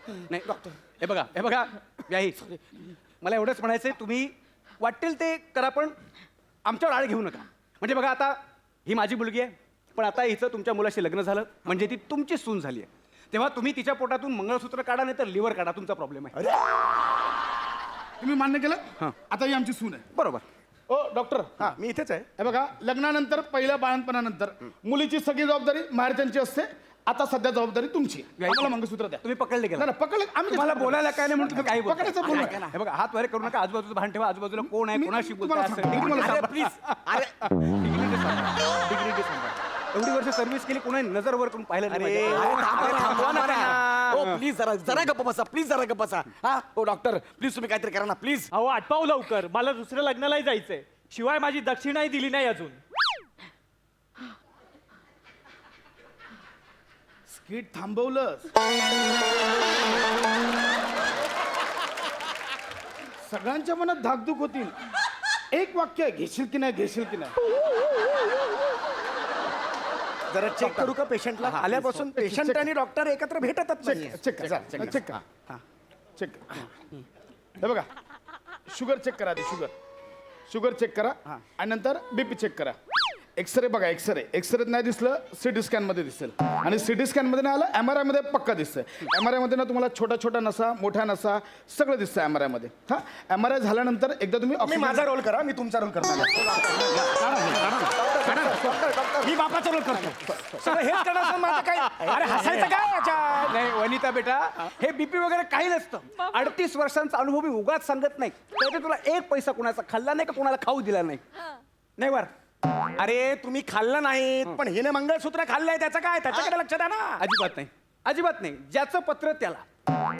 नाही डॉक्टर, हे बघा व्याही, मला एवढंच म्हणायचंय, तुम्ही वाटेल ते करा पण आमच्यावर आळ घेऊ नका. म्हणजे बघा, आता ही माझी मुलगी आहे, पण आता हिचं तुमच्या मुलाशी लग्न झालं म्हणजे ती तुमची सून झाली आहे. तेव्हा तुम्ही तिच्या पोटातून मंगळसूत्र काढा, नाही तर लिव्हर काढा, तुमचा प्रॉब्लेम आहे. तुम्ही मान्य केलं? आता ही आमची सून आहे. बरोबर. ओ डॉक्टर, हा मी इथेच आहे. हे बघा, लग्नानंतर पहिल्या बाळणपणानंतर मुलीची सगळी जबाबदारी माहेरच्यांची असते. आता सध्या जबाबदारी तुमची. आम्हाला मंगळसूत्र द्या. तुम्ही पकडले गेला. नाही, नाही, पकडलं आम्ही. तुम्हाला बोलायला काय नाही म्हणून तुम्ही काही बोलता. पकडायचं बोलू नका. हे बघा, हात वगैरे करू नका, आजूबाजूला भान ठेवा, आजूबाजूला कोण आहे, मी कोणाशी तुम्हाला बोलताय सांगतो, मी तुम्हाला सांगतो. प्लीज. डिग्निटी सांगा. एवढी वर्ष सर्व्हिस केली, कोणी नजर वर करून पाहिलं नाही पाहिजे. प्लीज जरा गप्प बसा, प्लीज जरा गप्प बसा. हा हो डॉक्टर, प्लीज तुम्ही काहीतरी करा ना प्लीज. अहो आटपाव लवकर, मला दुसऱ्या लग्नालाही जायचंय. शिवाय माझी दक्षिणाही दिली नाही अजून. स्किट थांबवलं. सगळ्यांच्या मनात धाकधूक होतील. एक वाक्य घेशील की नाही, घेशील की नाही. जरा चेक करू का पेशंटला? आल्यापासून पेशंट आणि डॉक्टर एकत्र भेटतच नाही. चेक करा, चेक करा, चेक करा. हे बघा, शुगर चेक करा आधी. शुगर चेक करा आणि नंतर बीपी चेक करा. एक्सरे बघा, एक्सरेत नाही दिसलं सिटी स्कॅनमध्ये दिसेल, आणि सिटी स्कॅनमध्ये नाही आलं MRI मध्ये पक्का दिसतंय. MRI मध्ये ना तुम्हाला छोटा नसा, मोठा नसा सगळं दिसतं MRI मध्ये. हा, MRI झाल्यानंतर एकदा तुम्ही मी माझा रोल करा, मी तुमचा रोल करणार. मी बापाचा रोल करतो. सगळं हेच करणार असेल माझं काय? अरे हसायचं काय याच्यात? नाही वनिता बेटा, हे बीपी वगैरे काही नसतं. 38 वर्षांचा अनुभव मी उगाच सांगत नाही. तर तुला एक पैसा कोणाचा खाल्ला नाही का कोणाला खाऊ दिला नाही. नाही वर अरे तुम्ही खाल्लं नाहीत, पण हिने मंगळसूत्र खाल्लंय त्याचं काय? त्याच्याकडे लक्ष द्या ना. अजिबात नाही, अजिबात नाही. ज्याचं पत्र त्याला.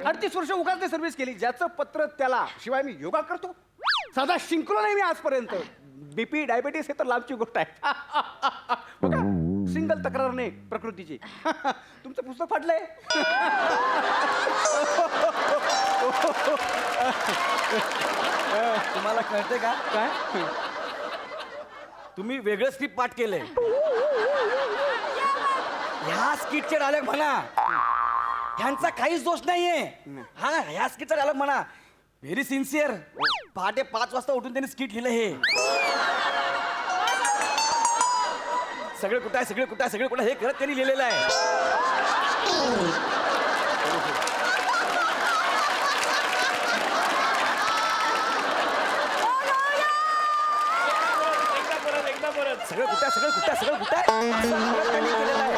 38 वर्ष उगाच सर्व्हिस केली, ज्याचं पत्र त्याला. शिवाय मी योगा करतो, साधा शिंकलो नाही मी आजपर्यंत. बीपी डायबिटीस हे तर लांबची गोष्ट आहे. बघा, सिंगल तक्रार नाही प्रकृतीची. तुमचं पुस्तक फाटलंय. तुम्हाला कळते का काय? तुम्ही वेगळं स्क्रिप्ट पाठ केलंय. ह्या स्किटचे डायलॉग म्हणा, ह्यांचा काहीच दोष नाहीये. हा, ह्या स्किटचा डायलॉग म्हणा. Very sincere. पहाटे 5 वाजता उठून त्यांनी स्किट लिहिलं हे. सगळे कुठं आहे हे करत त्यांनी लिहिलेलं आहे. सगळं कुठं आहे असं करत त्यांनी केलेलं आहे.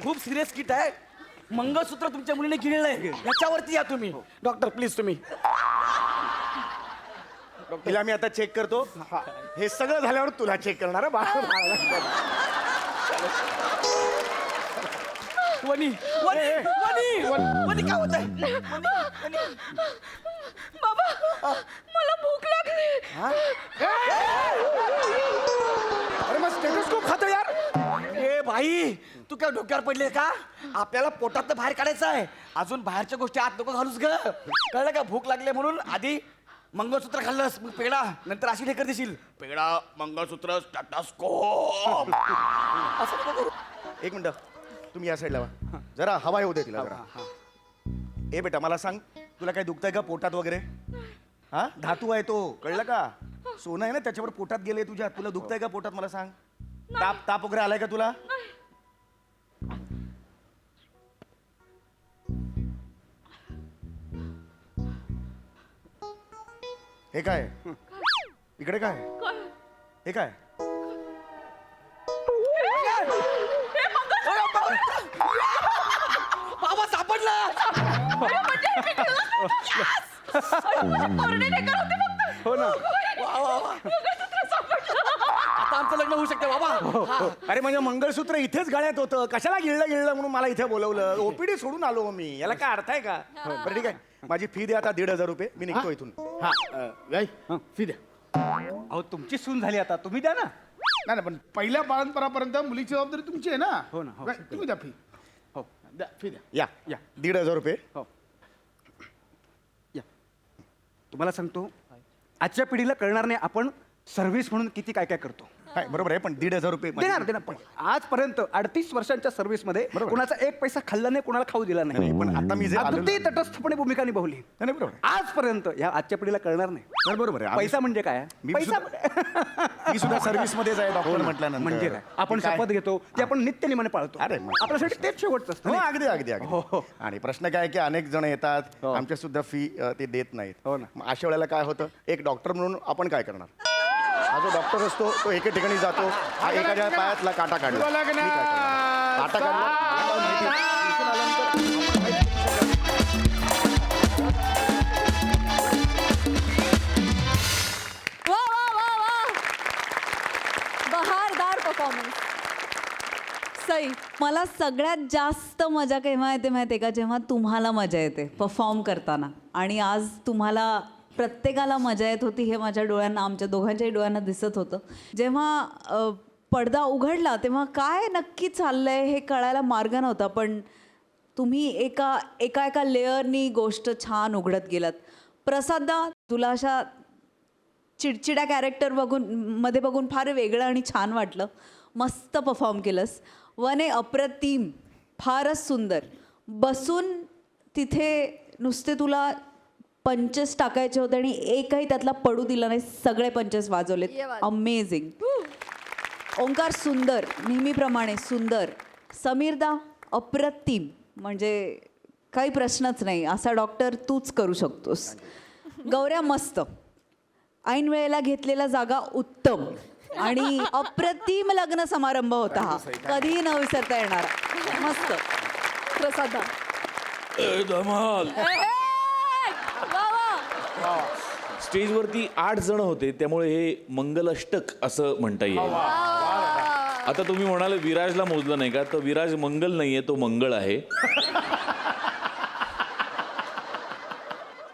खूप सिरियस किट आहे. मंगळसूत्र तुमच्या मुलीने गिळलं आहे, याच्यावरती या तुम्ही. डॉक्टर प्लीज तुम्ही. तिला मी आता चेक करतो. हे सगळं झाल्यावर तुला चेक करणार हं, बाळा. वनी काय होत आहे? बाबा मला भूक लागली. अरे मग स्टेथोस्कोप खातो यार. ए भाई, तू काय डोक्यावर पडले का? आपल्याला पोटात बाहेर काढायचं आहे. अजून बाहेरच्या गोष्टी आत नको घालूस ग. कळलं का? भूक लागले म्हणून आधी मंगळसूत्र खाल्लंस, मग पेढा, नंतर अशी ढेकर देशील. पेढा, मंगळसूत्र, स्टेथोस्कोप. असं नको करू. एक मिनिट, तुम्ही या साईडला वा. जरा हवा येऊ दे तिला जरा. ए बेटा मला सांग, तुला काय दुखतंय का पोटात वगैरे? हा, धातू आहे तो, कळलं का? सोनं आहे ना, त्याच्यावर पोटात गेले तुझ्या. तुला दुखतंय का पोटात मला सांग? ताप वगैरे आलाय का तुला? हे काय इकडे? काय हे काय? बाबा सापडला. हो ना. आता आमचं लग्न होऊ शकतं बाबा. अरे म्हणजे मंगळसूत्र इथेच गळ्यात होतं, कशाला गिळलं म्हणून मला इथे बोलवलं? ओपीडी सोडून आलो मी. याला काय अर्थ आहे का? बरं ठीक आहे, माझी फी द्या आता 1,500 रुपये. मी निघतो इथून. हा, गाई फी द्या. अहो तुमची सून झाली आता, तुम्ही द्या ना. नाही पण पहिल्या बाळंतपणापर्यंत मुलीची जबाबदारी तुमची आहे ना. हो ना, हो. गाई, तुम्ही द्या फी. हो. द्या फी द्या. या 1,500 रुपये. हो. या, तुम्हाला सांगतो, आजच्या पिढीला कळणार नाही आपण सर्व्हिस म्हणून किती काय काय करतो. हाय, बरोबर आहे, पण 1,500 रुपये देणार पण आजपर्यंत 38 वर्षांच्या सर्व्हिसमध्ये कोणाचा एक पैसा खाल्ला नाही, कोणाला खाऊ दिला नाही. नाही, पण आता मी जे आलेलो- अगदी तटस्थपणे भूमिका निभावली. नाही, बरोबर आहे. आजपर्यंत या आजच्या पिढीला कळणार नाही. नाही, बरोबर आहे. पैसा म्हणजे काय? मी पैसा मी सुद्धा सर्व्हिस मध्येच आहे डॉक्टर म्हटल्यानंतर. म्हणजे काय? आपण काय? शपथ घेतो ते आपण नित्यनिमाने पाळतो. अरे, मग- आपल्यासाठी तेच शेवटचं असतं हो, नाही? अगदी अगदी हो, हो. अगदी. आणि प्रश्न काय आहे की अनेक जण येतात, हो. आमच्या सुद्धा फी ते देत नाहीत. हो ना. मग अशा वेळेला काय होतं, एक डॉक्टर म्हणून आपण काय करणार? हा जो डॉक्टर असतो तो एके ठिकाणी जातो, हा एखाद्या पायातला काटा काढला. तुला लग्न- मी काय करणार? काटा काढला, मला काय माहिती? इथून आल्यानंतर वा वा वा वा, बहारदार परफॉर्मन्स. सई, मला सगळ्यात जास्त मजा केव्हा येते माहिती आहे का? जेव्हा तुम्हाला मजा येते परफॉर्म करताना. आणि आज तुम्हाला प्रत्येकाला मजा येत होती हे माझ्या डोळ्यांना, आमच्या दोघांच्याही डोळ्यांना दिसत होतं. जेव्हा पडदा उघडला तेव्हा काय नक्की चाललंय हे कळायला मार्ग नव्हता, पण तुम्ही एका लेअरनी गोष्ट छान उघडत गेलात. प्रसादा, तुला अशा चिडचिड्या कॅरेक्टर मध्ये बघून फार वेगळं आणि छान वाटलं. मस्त परफॉर्म केलंस. वने, अप्रतिम, फारच सुंदर. बसून तिथे नुसते तुला पंचेस टाकायचे होते आणि एकही त्यातला पडू दिला नाही, सगळे पंचेस वाजवलेत. ये बात. अमेझिंग. ओंकार सुंदर, नेहमीप्रमाणे सुंदर. समीरदा अप्रतिम, म्हणजे काही प्रश्नच नाही, असा डॉक्टर तूच करू शकतोस. गौऱ्या मस्त, ऐन वेळेला घेतलेला जागा उत्तम आणि अप्रतिम लग्न समारंभ होता हा, कधीही न विसरता येणारा. मस्त. प्रसादा धमाल. वा वा. स्टेजवरती 8 जण होते, त्यामुळे हे मंगलाष्टक असं म्हणता येईल. आता तुम्ही म्हणाले विराजला मोजलं नाही का, तर विराज मंगल नाहीये, तो मंगळ आहे.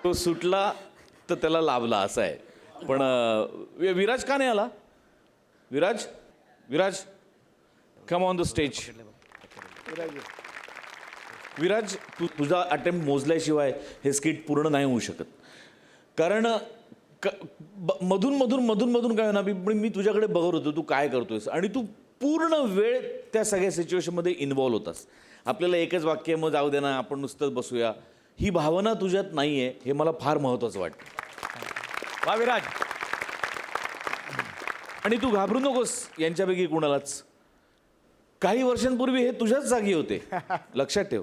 तो सुटला तर त्याला लाभला असं आहे. पण विराज का नाही आला? Viraj, Viraj come on the stage. Viraj, तुझा अटेम्प्ट मोजल्याशिवाय हे स्किट पूर्ण नाही होऊ शकत. कारण मधून मधून मधून मधून काय ना, मी तुझ्याकडे बघत होतो तू काय करतोयस, आणि तू पूर्ण वेळ त्या सगळ्या सिच्युएशनमध्ये इन्व्हॉल्व होतास. आपल्याला एकच वाक्य मग जाऊ दे ना, आपण नुसतंच बसूया, ही भावना तुझ्यात नाही आहे, हे मला फार महत्त्वाचं वाटतं. वा विराज. आणि तू घाबरू नकोस यांच्यापैकी कुणालाच. काही वर्षांपूर्वी हे तुझ्याच जागी होते, लक्षात ठेव,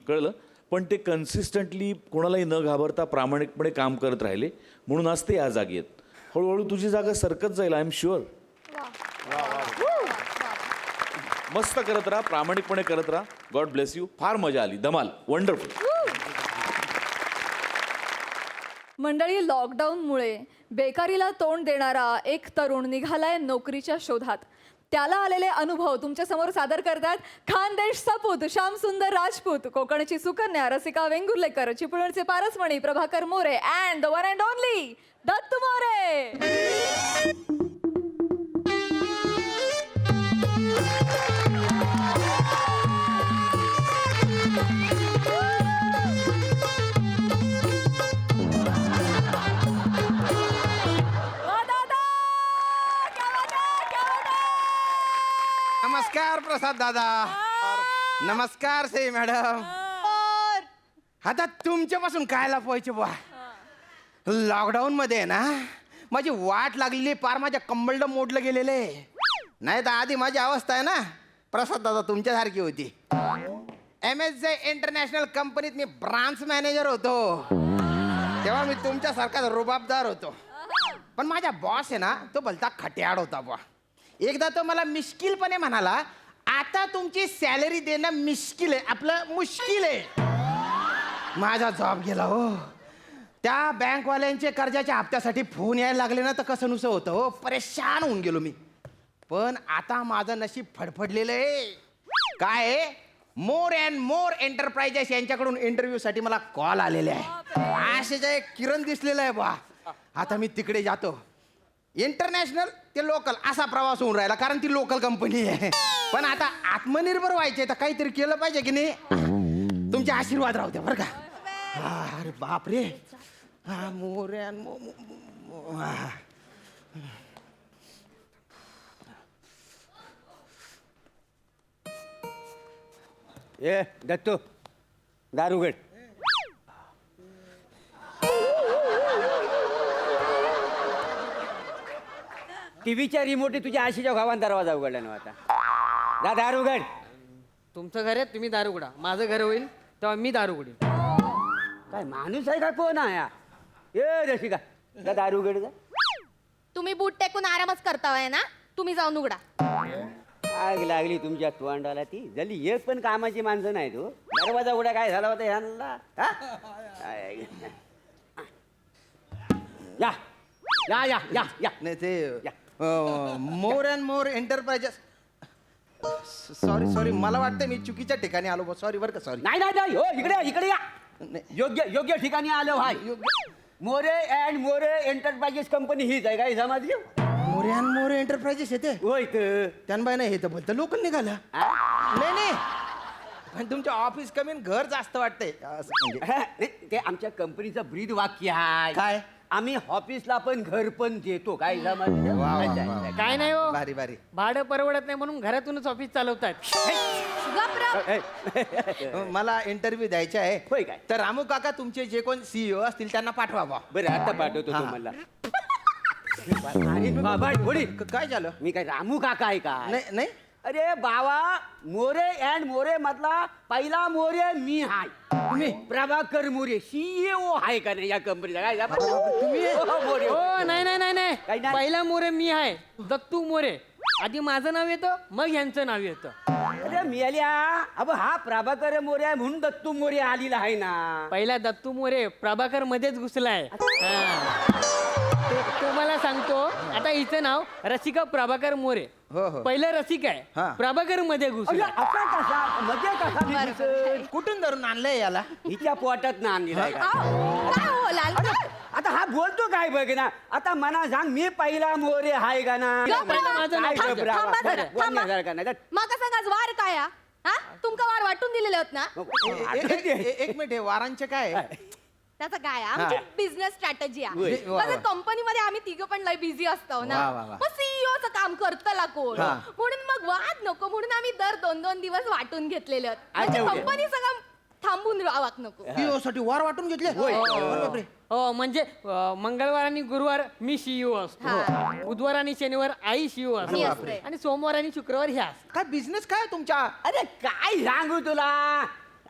कळलं? पण ते कन्सिस्टंटली कोणालाही न घाबरता प्रामाणिकपणे काम करत राहिले, म्हणून आज ते या जागी आहेत. हळूहळू तुझी जागा सरकत जाईल, आय एम शुअर. मस्त करत राहा, प्रामाणिकपणे करत राहा. God bless you. फार मजा आली, धमाल, वंडरफुल. मंडळी, लॉकडाऊनमुळे बेकारीला तोंड देणारा एक तरुण निघालाय नोकरीच्या शोधात. त्याला आलेले अनुभव तुमच्या समोर सादर करतात खानदेश सपूत श्याम सुंदर राजपूत, कोकणची सुकन्या रसिका वेंगुर्लेकर, चिपळूणचे पारसमणी Prabhakar More and the one and only Dattu More. नमस्कार प्रसाद दादा. नमस्कार से मॅडम. आता तुमच्यापासून काय लपवायचे बुवा. लॉकडाऊन मध्ये ना माझी वाट लागलेली, पार माझ्या कंबल्ड मोडलं गेलेले. नाही तर आधी माझी अवस्था आहे ना प्रसाद दादा तुमच्यासारखी होती. MSJ इंटरनॅशनल कंपनीत मी ब्रांच मॅनेजर होतो, तेव्हा मी तुमच्यासारखाच रुबाबदार होतो. पण माझा बॉस आहे ना, तो भलता खट्याळ होता बुवा. एकदा तो मला मिश्किलपणे म्हणाला, आता तुमची सॅलरी देणं मिश्किल आहे, आपलं मुश्किल आहे. माझा जॉब गेला हो. त्या बँकवाल्यांचे कर्जाच्या हप्त्यासाठी फोन यायला लागले ना, तर कसं नुसतं होतं हो, परेशान होऊन गेलो मी. पण आता माझं नशीब फडफडलेलं आहे. काय आहे, मोर अँड मोर एंटरप्राइजेस यांच्याकडून इंटरव्ह्यूसाठी मला कॉल आलेले आहे. असे जे एक किरण दिसलेलं आहे बा. आता मी तिकडे जातो. इंटरनॅशनल ते लोकल असा प्रवास होऊन राहिला, कारण ती लोकल कंपनी आहे. पण आता आत्मनिर्भर व्हायचे तर काहीतरी केलं पाहिजे की नाही. तुमचे आशीर्वाद राहू द्या बरं का. अरे बाप रे. मोर ए दत्तू, दारुगड. टीव्हीच्या रिमोटी तुझ्या आशीच्या गावात दरवाजा उघडला ना आता. दारू उघड. तुमचं घर आहे, तुम्ही दारू उघडा. माझं घर होईल तेव्हा मी दारू उघडीन. काय माणूस आहे का कोण आहे? ए रसिका, दारू उघड का. तुम्ही बूट टेकून आरामच करताय ना, तुम्ही जाऊन उघडा. आग लागली तुमच्या तोंडाला ती. झाली एक पण कामाची माणसं नाही तू. दरवाजा उघडा काय झाला होता ह्यांना? या या या या या. नाही ते more and more enterprises. Sorry मला वाटतं मी चुकीच्या ठिकाणी आलो बा. सॉरी बरं का. सॉरी. नाही नाही नाही, हो इकडे इकडे या. योग्य योग्य ठिकाणी आलो भाई. More and More enterprises company हीच आहे काय समाजली? मोर अँड मोर एंटरप्राइजेस येते होय तर. त्यांना नाही हे तर भलतं लोकल निघालं. नाही नाही, पण तुमच्या ऑफिस कमी घर जास्त वाटतंय असं म्हणजे. ते आमच्या कंपनीचं ब्रीद वाक्य आहे. काय? आम्ही ऑफिसला पण घर पण देतो काय समजलं? काय नाही हो भारी भारी भाडं परवडत नाही म्हणून घरातूनच ऑफिस चालवतात. मला इंटरव्ह्यू द्यायचा आहे होय काय? तर रामू काका तुमचे जे कोण सीईओ असतील त्यांना पाठवा बा. बरं आता पाठवतो तुम्हाला. बाबा थोडी काय झालं मी काय रामू काका आहे का? नाही नाही अरे बाबा मोरे अँड मोरे मधला पहिला मोरे मी हाय. तुम्ही प्रभाकर मोरे सीईओ आहे का नाही या कंपनीचा? काय तुम्ही मोरे हो नाही नाही नाही नाही काही नाही. पहिला मोरे मी आहे दत्तू मोरे. आधी माझं नाव येतं मग यांचं नाव येतं. अरे मिळाल्या अब हा प्रभाकर मोरे आहे म्हणून दत्तू मोरे आलेला आहे ना. पहिला दत्तू मोरे प्रभाकर मध्येच घुसलाय. तुम्हाला सांगतो आता हिचं नाव रसिका प्रभाकर मोरे. हो, हो. पहिलं रसिक हा. आहे प्रभाकर मध्ये अरे घुसला. असा कसा मध्ये कसा मी दिसत? कुठून धरून आणलंय याला हिच्या पोटात ना आणलेला आहे का? काय हो लाल आता हा बोलतो काय बघ ना. आता मला सांग मी पहिला मोरे हाय का ना? माझं नाव काय घबरावा? थांबा जरा, बरं, थांबा. बोलण्यासारखं का नाही? तर माका सांगाच वार काय हा तुमका वार वाटून दिलेले होत ना एक मिनिट हे वारांचे काय त्याचं काय आमची बिझनेस स्ट्रॅटेजी आहे कसं कंपनीमध्ये आम्ही तिघं पण लय बिझी असतो ना वा, वा, वा. मग सीईओचं काम करतला कोण हा. म्हणून मग वाद नको म्हणून आम्ही दर 2-2 दिवस वाटून घेतलेले आहेत म्हणजे अच्छा, okay. कंपनी सगळं थांबून राहत नको सीईओ साठी वार वाटून घेतले अरे बापरे. हो म्हणजे मंगळवार आणि गुरुवार मी सीईओ असतो. बुधवार आणि शनिवार आई सीईओ मी असतो असते. आणि सोमवार आणि शुक्रवार ह्या असतात. काय बिझनेस काय तुमच्या अरे काय सांगू तुला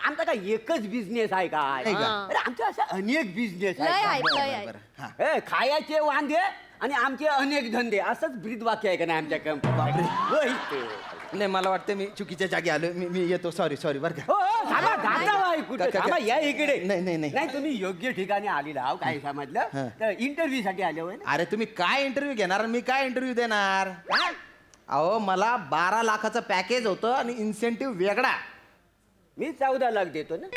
आमचा काय एकच बिझनेस आहे काय? नाही का? अरे आमचा असा अनेक बिझनेस लय आहेत लय बरं, आहेत बरं. हा. आहे खायाचे वांदे आणि आमचे अनेक धंदे असंच ब्रीद वाक्य आहे का नाही आमच्या कंपनीत? नाही मला वाटतं मी चुकीच्या जागी आलो मी येतो सॉरी बरं का हो हो, थांबा दादा बाई, कुठे का- थांबा या इकडे नाही, नाही, नाही. नाही तुम्ही योग्य ठिकाणी आलेला आहो काय समजलं तर इंटरव्ह्यू साठी आले होय ना? अरे तुम्ही काय इंटरव्ह्यू घेणार आणि मी काय इंटरव्ह्यू देणार हा? अहो मला 12 लाखाचं पॅकेज होतं आणि इन्सेंटिव्ह वेगळा मी 14 लाख देतो ना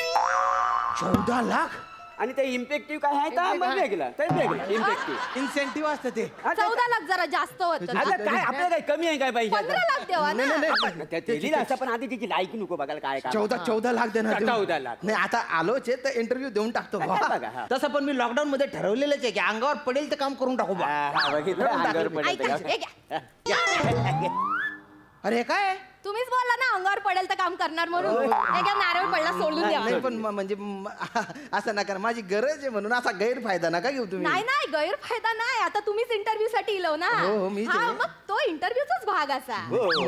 14 लाख आणि ते इम्पॅक्टिव्ह काय आहे तर मग वेगळा तर वेगळा इम्पॅक्टिव्ह इन्सेंटिव्ह असतं ते 14 लाख जरा जास्त होत आता काय आपल्याला काय कमी आहे काय पाहिजे 15 लाख देवा ना दिली असं पण आधी तिची लायकी नको बघायला काय काय 14 लाख देणार तुम्ही. 14 लाख. नाही आता आलोच आहे तर इंटरव्ह्यू देऊन टाकतो बा. बघा, हा. तसं पण मी लॉकडाऊन मध्ये ठरवलेलंच आहे की अंगावर पडेल ते काम करून टाकू बा. बघितलं अंगावर पडलं ऐका तर. हे घ्या. अरे हे काय तुम्हीच बोलला ना अंगावर पडेल तर काम करणार म्हणून हे घ्या नारळ पडला सोडून नाही द्या पण म्हणजे असं नका माझी गरज आहे म्हणून असा गैरफायदा नका घेऊ तुम्ही नाही नाही गैरफायदा नाही आता तुम्हीच इंटरव्ह्यू साठी इलो ना हो, मीच हा आहे. मग तो इंटरव्ह्यूचाच भाग असा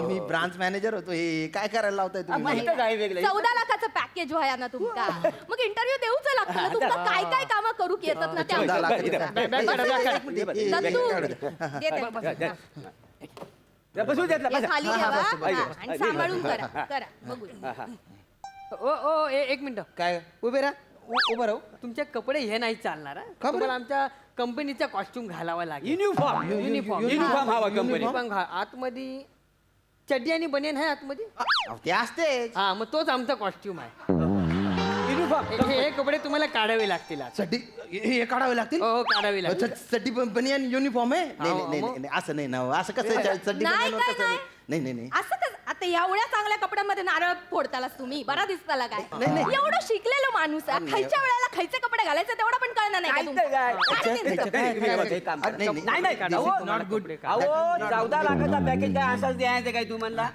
मी ब्रांच मॅनेजर होतो हे काय करायला लावताय तुम्ही माहिती काय वेगळं 14 लाखाचं पॅकेज व्हाया ना तुमका मग इंटरव्ह्यू देऊच लागतं ना तुमका काय काय कामं करू येतात ना त्या 14 लाख बसू देत ना, बसा. खाली हा, ठेवा बस, बस, हा, बस. आणि सांभाळून करा बघूया ओ एक मिनिट काय उभे राहा उभं राहू तुमचे कपडे हे नाही चालणार हा. का बरं? तुम्हाला आमच्या कंपनीचा कॉस्ट्युम घालावा लागेल. युनिफॉर्म युनिफॉर्म हवा कंपनी पण आतमध्ये चड्डी आणि बनियन आहे आतमध्ये ते असतेच हा मग तोच आमचा कॉस्ट्युम आहे. युनिफॉर्म हे कपडे तुम्हाला काढावे लागतील आज. चड्डी हे काढावे लागतील हो काढावे लागतील. चड्डी बनियन युनिफॉर्म आहे नाही हो, नाही, मग? नाही नाही, असं नाही ना हो. असं कसं चड्डी नाही, बनियन काय कसं नाही. नाही नाही नाही असं कसं आता एवढ्या चांगल्या कपड्यांमध्ये नारळ फोडतालास तुम्ही बरा दिसताला काय नाही, नाही. एवढं शिकलेलो माणूस आहे. खायच्या वेळेला खायचे कपडे घालायचे तेवढं पण कळणार नाही का तुम्हाला? काय ते? नाही नाही अहो 14 लाखाचा पॅकेज काय असंच द्यायचं काय तुम्हाला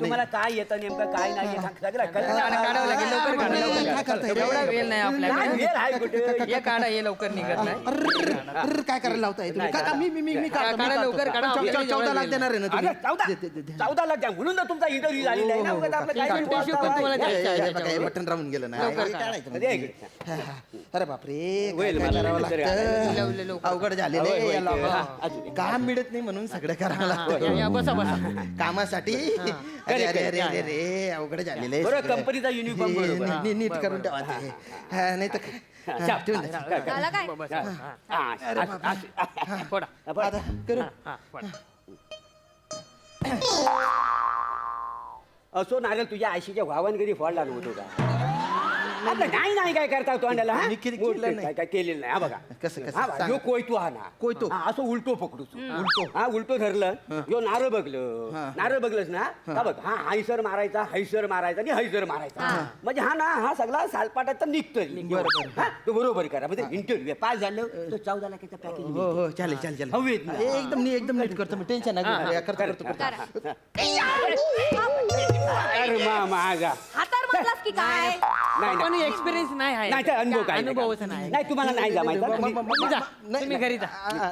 तुम्हाला काय येतं नेमकं काय नाही काढावं लागेल लवकर काढा, लवकर काय काढा. करताय? एवढा वेळ नाही आपल्याकडे. आहे कुठे हे काढा हे लवकर निघत नाही. अर्र, काय करायला लावताय तुम्ही का- का- मी काढतो, काढा, मी लवकर काढतो. काढा. 14 लाख देणार आहे ना तुम्ही दे, दे. 14 लाख द्या म्हणून तर तुमचा इंटरव्ह्यू झालेला आहे ना उगाच आपलं काय ठीक आहे, बोलतो पण तुम्हाला आहे. द्यायचं आहे हे बघा, हे त्याच्यावर. बटन राहून गेलं ना लवकर हे काढा. काढायचं दे म्हणजे. इकडे. अरे बापरे काय होईल, काय मला करावं नंतर लवकर, लवकर. अवघड झालेलं होय, आहे होय, या ते, लोकांना. काम मिळत नाही म्हणून सगळं करावं लागतं या, बसा बसा. कामासाठी अरे अरे अरे अरे अरे अवघड झालेलं आहे बरोबर सगळं. कंपनीचा युनिफॉर्म हे, बरोबर नी- नीट करून ठेवा ते हा, नाही तर काय. हा, ठेवून द्या. झालं काय फोडा. आता करू हा, फोडा. असो नारळ तुझ्या आशीच्या भावान कधी फोडला नव्हतो का आपलं नाही नाही काय करता तोंडाला हा? मी केलं नाही. काय काय केलेलं नाही हा बघा कसं हा बघा, ह्यो कोयतो हा ना कोयतो. हा, असं उलटो पकडू उलटो हा उलटो धरलं ह्यो नारळ बघलं नारळ बघलंस ना का बघ हा हैसर मारायचा आणि हैसर मारायचा म्हणजे हा ना हा सगळा सालपाटाचा निघतोय हा, तो बरोबर करा म्हणजे इंटरव्ह्यू पास झालं तर 14 लाखाचा पॅकेज हो हो चालेल चालेल चालेल हवेत ना. एकदम नीट करतो मी टेन्शन नाही करतो अरे माझा हातार मारलास की काय नाही पण नाही एक्सपिरियन्स नाही आहे नाही, ते अनुभव काय अनुभवच नाही नाही तुम्हाला नाही जमायचं तुम्ही जा. तुम्ही घरी जा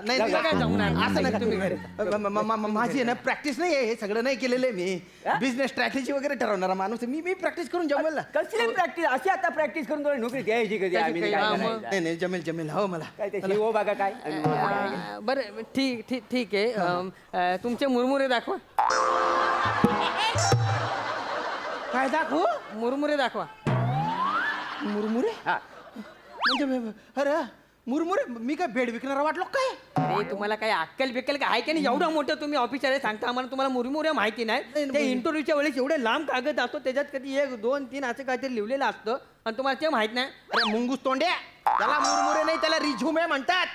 नाही मला काय जमणार नाही. असं नका तुम्ही घरी माझी आहे ना प्रॅक्टिस नाही आहे हे सगळं नाही केलेलं आहे मी बिझनेस स्ट्रॅटेजी वगैरे ठरवणारा माणूस आहे. मी प्रॅक्टिस करून जमेल ना कसली प्रॅक्टिस अशी आता प्रॅक्टिस करून तुला नोकरी द्यायची कधी आम्ही काही- काय हा, करायचं? मग. नाही जमेल हो मला काय ते शिव बघा काय बरं ठीक ठीक ठीक आहे तुमचे मुरमुरे दाखवा काय दाखवू मुरमुरे दाखवा मुरमुरे हा. म्हणजे अरे मुरमुरे मी काय भेड विकणारा वाटलो काय अरे तुम्हाला काही अक्कल बिक्कल काय आहे की नाही एवढं मोठं तुम्ही ऑफिसर आहे सांगता आम्हाला तुम्हाला मुरमुरे माहिती नाही ते इंटरव्ह्यूच्या वेळेस एवढे लांब कागद असतो त्याच्यात कधी 1 2 3 असं काहीतरी लिहिलेलं असतं आणि तुम्हाला ते माहित नाही अरे मुंगूस तोंड्या त्याला मुरमुरे नाही त्याला रिझ्युमे म्हणतात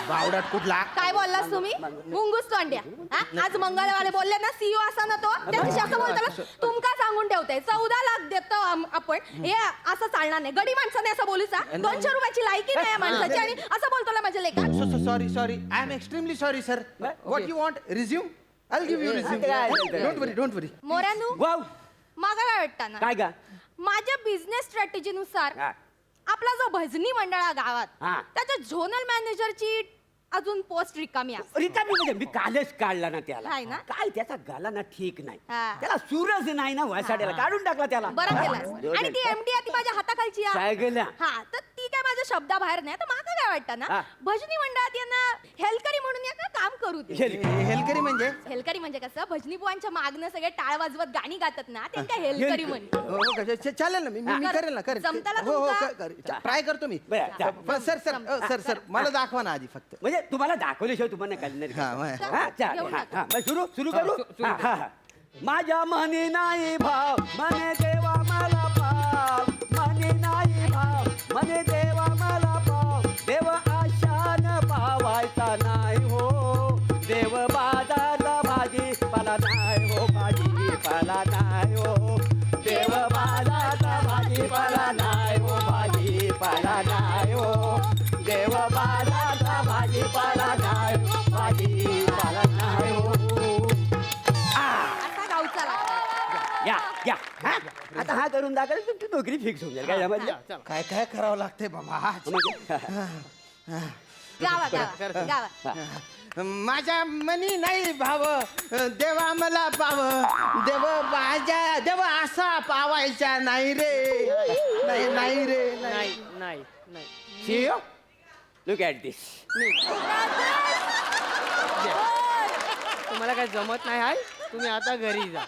बावडाट कुठला काय बोललास तुम्ही मुंगूस तोंड्या हा? आज मंगळवारी बोलले ना सीईओ असा ना तो त्याच्याशी असं बोलताना तुमका सांगून ठेवते 14 लाख देतो आपण हे असं चालणार नाही गडी माणसाने असं बोलूचा 200 रुपयाची लायकी नाही या माणसाची आणि असं बोलतो माझ्या लेखा sorry I am extremely sorry sir what you want resume I give you resume don't worry मोऱ्यानू वाव मागा काय वाटतं ना काय का माझ्या बिझनेस स्ट्रॅटेजीनुसार हा. आपला जो भजनी मंडळ आहे गावात हा. त्याच्या झोनल मॅनेजरची अजून पोस्ट रिकामी आहे रिकामी म्हणजे मी कालच काढला ना त्याला आहे ना? काय त्याचा गाला ना ठीक नाही हा. त्याला सूरच नाही ना वसाड्याला काढून टाकला त्याला बरं केलं आणि ती एमडी आहे ती माझ्या हाताखालची आहे. काय गेल्या हा तर ती काय माझ्या शब्दाबाहेर नाही तर मला काय वाटतं ना हा. भजनी मंडळात यांना हेलकरी म्हणून या काम करू दे हेलकरी म्हणजे हेलकरी म्हणजे कसं भजनी बुवांच्या मागणं सगळे टाळ वाजवत गाणी गातात ना त्यांना हेलकरी म्हणतो हो चालेल ना मी करेल ना करेल जमताला हो तुमका? ट्राय करतो मी बरं, जा. पण सर मला दाखवा ना आधी फक्त म्हणजे तुम्हाला दाखवल्याशिवाय तुम्हाला कळणार हा, का? हा. हा, चालेल. घेऊन हा, टाका. हा. मग सुरू करू हा, हा, हा. माझ्या मने नाही भाव मने देवा मला पाव मने नाही भाव मने देवा मला पाव देव आशान पावायचा नाही हो देव बाजारला भाजी पाला नाही हो भाजी पाला नाही हो देव बाजारला भाजी पाला नाही हो भाजी पाला नाही हो देव बाजारला भाजी पाला नाही हो भाजी पाला नाही हो असा गावचा लागतो. या हा आता हा करून दाखल तुमची नोकरी फिक्स होऊन जाईल काय यामध्ये? काय काय करावं लागतंय बाबा गावात माझ्या मनी नाही भाव देवा मला पाव देव असा पावायचा नाही रे नाही रे नाही नाही नाही CEO, look at this. तुम्हाला काय जमत नाही आहे तुम्ही आता घरी जा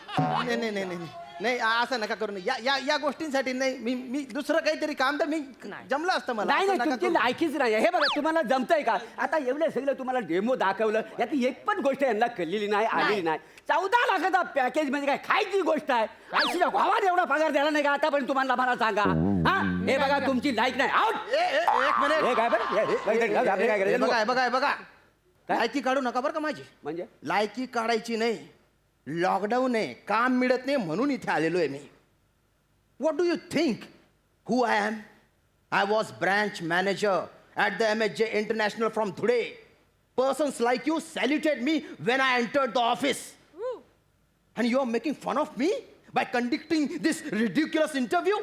नाही असं नका करू या गोष्टींसाठी नाही मी दुसरं काहीतरी काम तर मी जमलं असतं मला नाही असं नाही नका तुमची करू. लायकीच नाही हे बघा तुम्हाला जमतंय का आता एवढं सगळं तुम्हाला डेमो दाखवलं यात एक पण गोष्ट यांना कळलेली नाही आलेली नाही 14 लाखाचा पॅकेज म्हणजे काय खायची गोष्ट आहे आयशीच्या भावात एवढा पगार द्यायला नाही का आतापर्यंत तुम्हाला मला सांगा हा हे बघा तुमची लायक नाही आउट एक मिनिट हे काय बरं आपलं काय करायचं बघा लायकी काढू नका बरं का माझी म्हणजे लायकी काढायची नाही लॉकडाऊन आहे काम मिळत नाही म्हणून इथे आलेलो आहे मी what do you think who I am I was branch manager at the MSJ international from Dhule persons like you saluted me when I entered the office and you are making fun of me by conducting this ridiculous interview?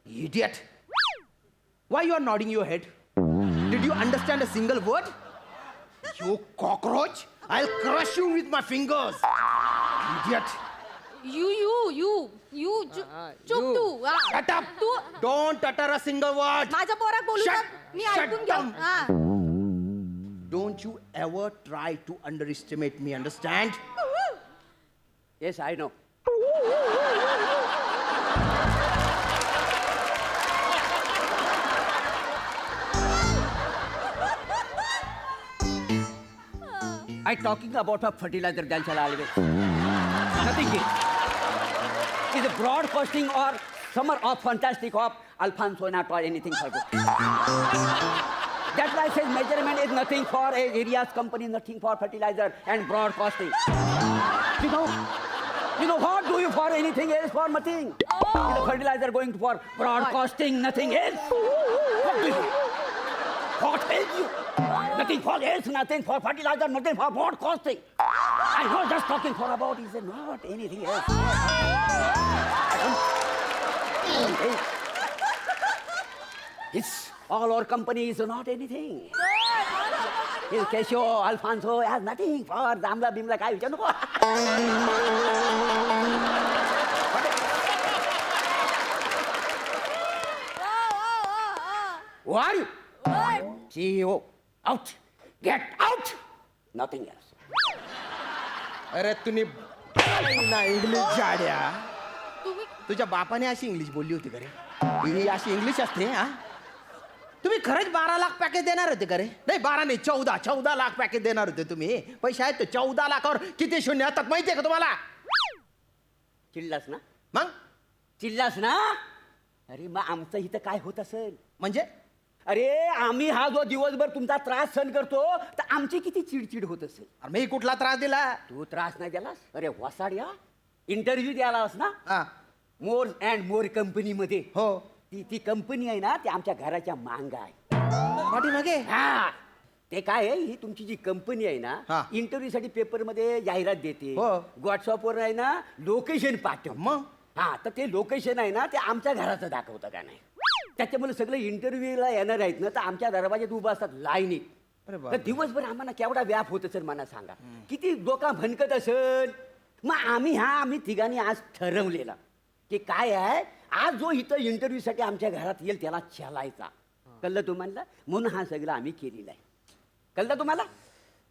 Idiot. Why you are nodding your head? Did you understand a single word? You cockroach! I'll crush you with my fingers. Idiot. You चुप तू हा. Shut up. Tu Don't utter a single word. माझ्या पोरात बोलू Shut- नका. मी shut ऐकून घेऊ down. हा. Don't you ever try to underestimate me, understand? Yes I know I talking about a fertilizer Dalchala always. Nothing is. Is it broadcasting or summer off, fantastic off. Alfonso not for anything for good. That's why I say measurement is nothing for areas company, nothing for fertilizer and broadcasting. You know what do you for anything else for nothing? The fertilizer going for broadcasting, nothing else. What do you? What else you? Nothing for else, nothing for fertilizer, nothing for broadcasting. I was just talking for about is not anything else. It's all our company is not anything. His Casio, Alfonso has nothing for Zamla Bimla काय विचारू नको. Who are you? CEO. Out. Get out. Nothing else. अरे तुम्ही ना English जाड्या तुझ्या बापाने अशी English बोलली होती का रे ही अशी इंग्लिश असते हा तुम्ही खरंच 12 लाख पॅकेज देणार होते का रे नाही 12 नाही 14 लाख पॅकेज देणार होते तुम्ही पैसे आहेत ते 14 लाखावर किती शून्य येतात माहितीये का तुम्हाला चिल्लास ना मग चिल्लास ना अरे मग आमचं इथं काय होत असेल म्हणजे अरे आम्ही हा जो दिवसभर तुमचा त्रास सहन करतो तर आमची किती चिडचिड होत असेल अरे मी कुठला त्रास दिला तू त्रास नाही दिलास अरे वसाड्या इंटरव्ह्यू द्यालास ना हा मोर अँड मोर कंपनीमध्ये हो ती कंपनी आहे ना ती आमच्या घराच्या मांग आहे पाठीमागे हा ते काय आहे ही तुमची जी कंपनी आहे हा. ना इंटरव्ह्यू साठी पेपर मध्ये जाहिरात देते हो. व्हॉट्सअपवर आहे ना लोकेशन पाठव मग? हा तर ते लोकेशन आहे ना ते आमच्या घराचं दाखवतं का नाही त्याच्यामुळे सगळे इंटरव्ह्यूला येणार आहेत ना तर आमच्या दरवाज्यात उभं असतात लाईनीत अरे बाप. तर दिवसभर आम्हाला केवढा व्याप होत असेल मला सांगा किती डोका भनकत असेल मग आम्ही तिघांनी आज ठरवलेला की काय आहे आज जो इथं इंटरव्ह्यू साठी आमच्या घरात येईल त्याला चालायचा कळलं तुम्हाला म्हणून हा सगळं आम्ही केलेला आहे कळलं तुम्हाला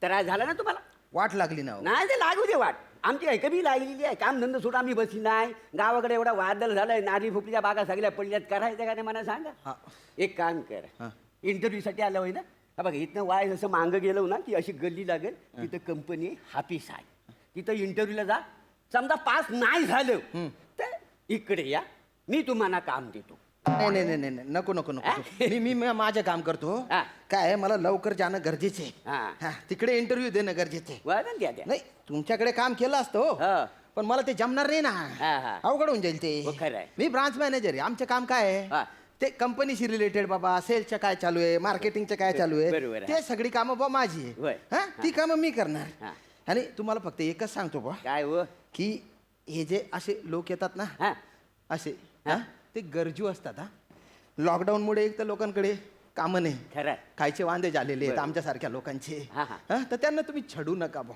त्रास झाला ना तुम्हाला वाट लागली ना हो. नाही ते लागू दे वाट आमची काही कमी लागलेली आहे काम धंदा सोडून आम्ही बसली नाही गावाकडे एवढा वादळ झालाय नारी फुपलीच्या बागा सगळ्या पडल्यात करायचं का नाही मला सांगा हा. एक काम कर इंटरव्ह्यू साठी आलं होय ना हा बघा इथनं वाय जसं मागं गेलो ना की अशी गल्ली लागेल तिथं कंपनी हापीस आहे तिथं इंटरव्ह्यूला जा समजा पास नाही झालं तर इकडे या मी तुम्हाला काम देतो नाही नको मी माझं काम करतो हा. काय आहे, मला लवकर जाणं गरजेचे हा. तिकडे इंटरव्ह्यू देणं गरजेचे बरं द्या द्या नाही तुमच्याकडे काम केलं असतं हो. हा. पण मला ते जमणार नाही हा, ना अवघड होऊन जाईल ते हो, खरं आहे. मी ब्रांच मॅनेजर आहे आमचं काम काय हा. आहे ते कंपनीशी रिलेटेड बाबा सेल्सचं काय चालू आहे मार्केटिंगचं काय चालू बरोबर आहे आहे. ते सगळी कामं बा माझी होय. आहे हा, ती कामं मी करणार हा. आणि तुम्हाला फक्त एकच सांगतो बा काय हो की हे जे असे लोक येतात ना हा असे हा ते गरजू असतात हा लॉकडाऊनमुळे एक तर लोकांकडे कामं नाही खरं आहे. खायचे वांदे झालेले आहेत बरं. आमच्यासारख्या लोकांचे हा, हा. हा, तर त्यांना तुम्ही छडू नका बा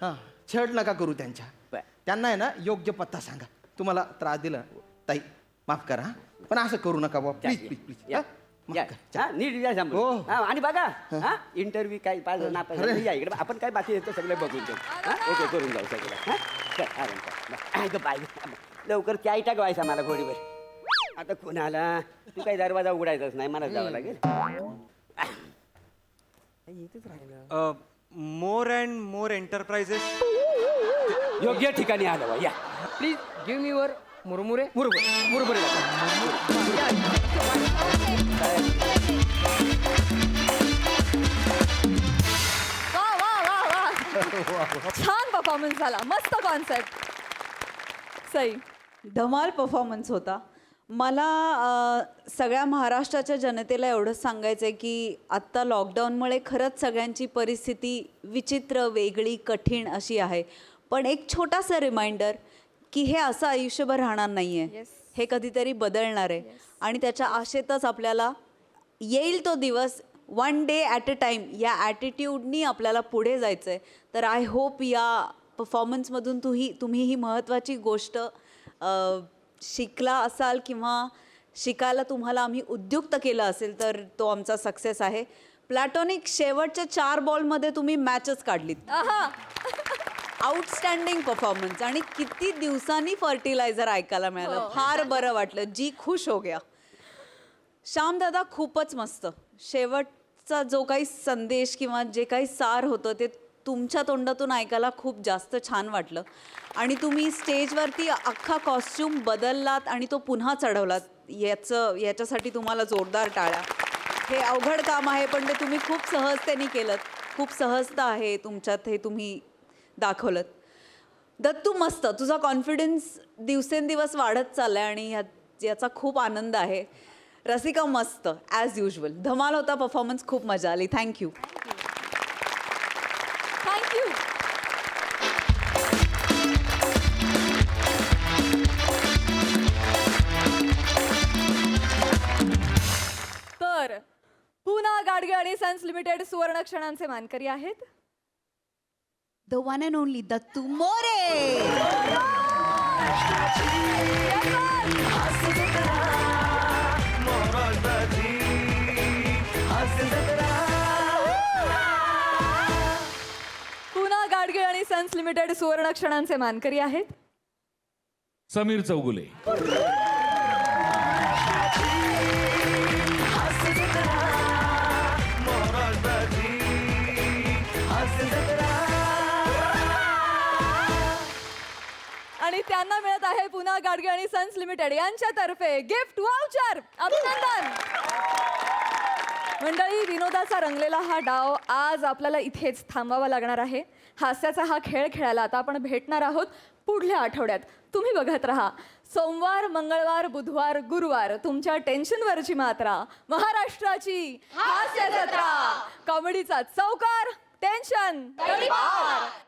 हा छड नका करू त्यांच्या बरं. त्यांना आहे ना योग्य पत्ता सांगा तुम्हाला त्रास दिला ताई माफ करा हा. पण असं करू नका बा प्लीज या. प्लीज प्लीज या. माफ या. करा. हा, नीट या सांभाळून. हो. हा, आणि बघा हा इंटरव्ह्यू काय पाहिजे ना पाहिजे या इकडे आपण काय बाकी येतं सगळं बघून घेऊ हा ओके करून जाऊ सगळं हा चल आराम कर ऐक बाय लवकर चाय टाक व्हायचा मला घोडीवर आता कोणाला तू काही दरवाजा उघडायचाच नाही मला जावं लागेल मोर अँड मोर एंटरप्राइजेस योग्य ठिकाणी आलं बा, या प्लीज गिव्ह मी वर मुरमुरे मुरबुरे वा वा वा वा छान परफॉर्मन्स झाला मस्त कॉन्सेप्ट सई धमाल परफॉर्मन्स होता मला सगळ्या महाराष्ट्राच्या जनतेला एवढंच सांगायचं आहे की आत्ता लॉकडाऊनमुळे खरंच सगळ्यांची परिस्थिती विचित्र वेगळी कठीण अशी आहे पण एक छोटासा रिमाइंडर की हे असं आयुष्यभर राहणार नाही आहे हे कधीतरी बदलणार आहे आणि त्याच्या आशेतच आपल्याला येईल तो दिवस one day at a time या ॲटिट्यूडनी आपल्याला पुढे जायचं आहे तर आय होप या परफॉर्मन्समधून तुम्ही ही महत्त्वाची गोष्ट शिकला असाल किंवा शिकायला तुम्हाला आम्ही उद्युक्त केलं असेल तर तो आमचा सक्सेस आहे प्लॅटॉनिक शेवटच्या 4 बॉलमध्ये तुम्ही मॅचच काढलीत आउटस्टँडिंग परफॉर्मन्स आणि किती दिवसांनी फर्टिलायझर ऐकायला मिळालं फार बरं वाटलं जी खुश हो गया श्यामदादा खूपच मस्त शेवटचा जो काही संदेश किंवा जे काही सार होतं ते तुमच्या तोंडातून ऐकायला खूप जास्त छान वाटलं. आणि तुम्ही स्टेजवरती अख्खा कॉस्ट्यूम बदललात आणि तो पुन्हा चढवलात याच्यासाठी तुम्हाला जोरदार टाळ्या. हे अवघड काम आहे पण ते तुम्ही खूप सहजतेने केलं. खूप सहजता आहे तुमच्यात, हे तुम्ही दाखवलं. दत्तू मस्त, तुझा कॉन्फिडन्स दिवसेंदिवस वाढत चाललाय आणि याचा खूप आनंद आहे. रसिका मस्त ॲज युजल, धमाल होता परफॉर्मन्स, खूप मजा आली. थँक्यू. थँक्यू. तर पुन्हा गाडगे आणि सन्स लिमिटेड सुवर्ण क्षणांचे मानकरी आहेत the one and only Dattu More. पुन्हा गाडगे आणि सन्स लिमिटेड सुवर्ण क्षणांचे मानकरी आहेत समीर चौगुले. आणि त्यांना मिळत आहे पुन्हा गाडगे आणि सन्स लिमिटेड यांच्यातर्फे गिफ्ट वाउचर. अभिनंदन. मंडळी, विनोदाचा रंगलेला हा डाव आज आपल्याला इथेच थांबावा लागणार आहे. हास्याचा हा खेळ खेळायला आता आपण भेटणार आहोत पुढल्या आठवड्यात. तुम्ही बघत राहा सोमवार, मंगळवार, बुधवार, गुरुवार तुमच्या टेन्शनवरची मात्रा, महाराष्ट्राची हास्य जत्रा, कॉमेडीचा चौकार, टेन्शन तडीपार.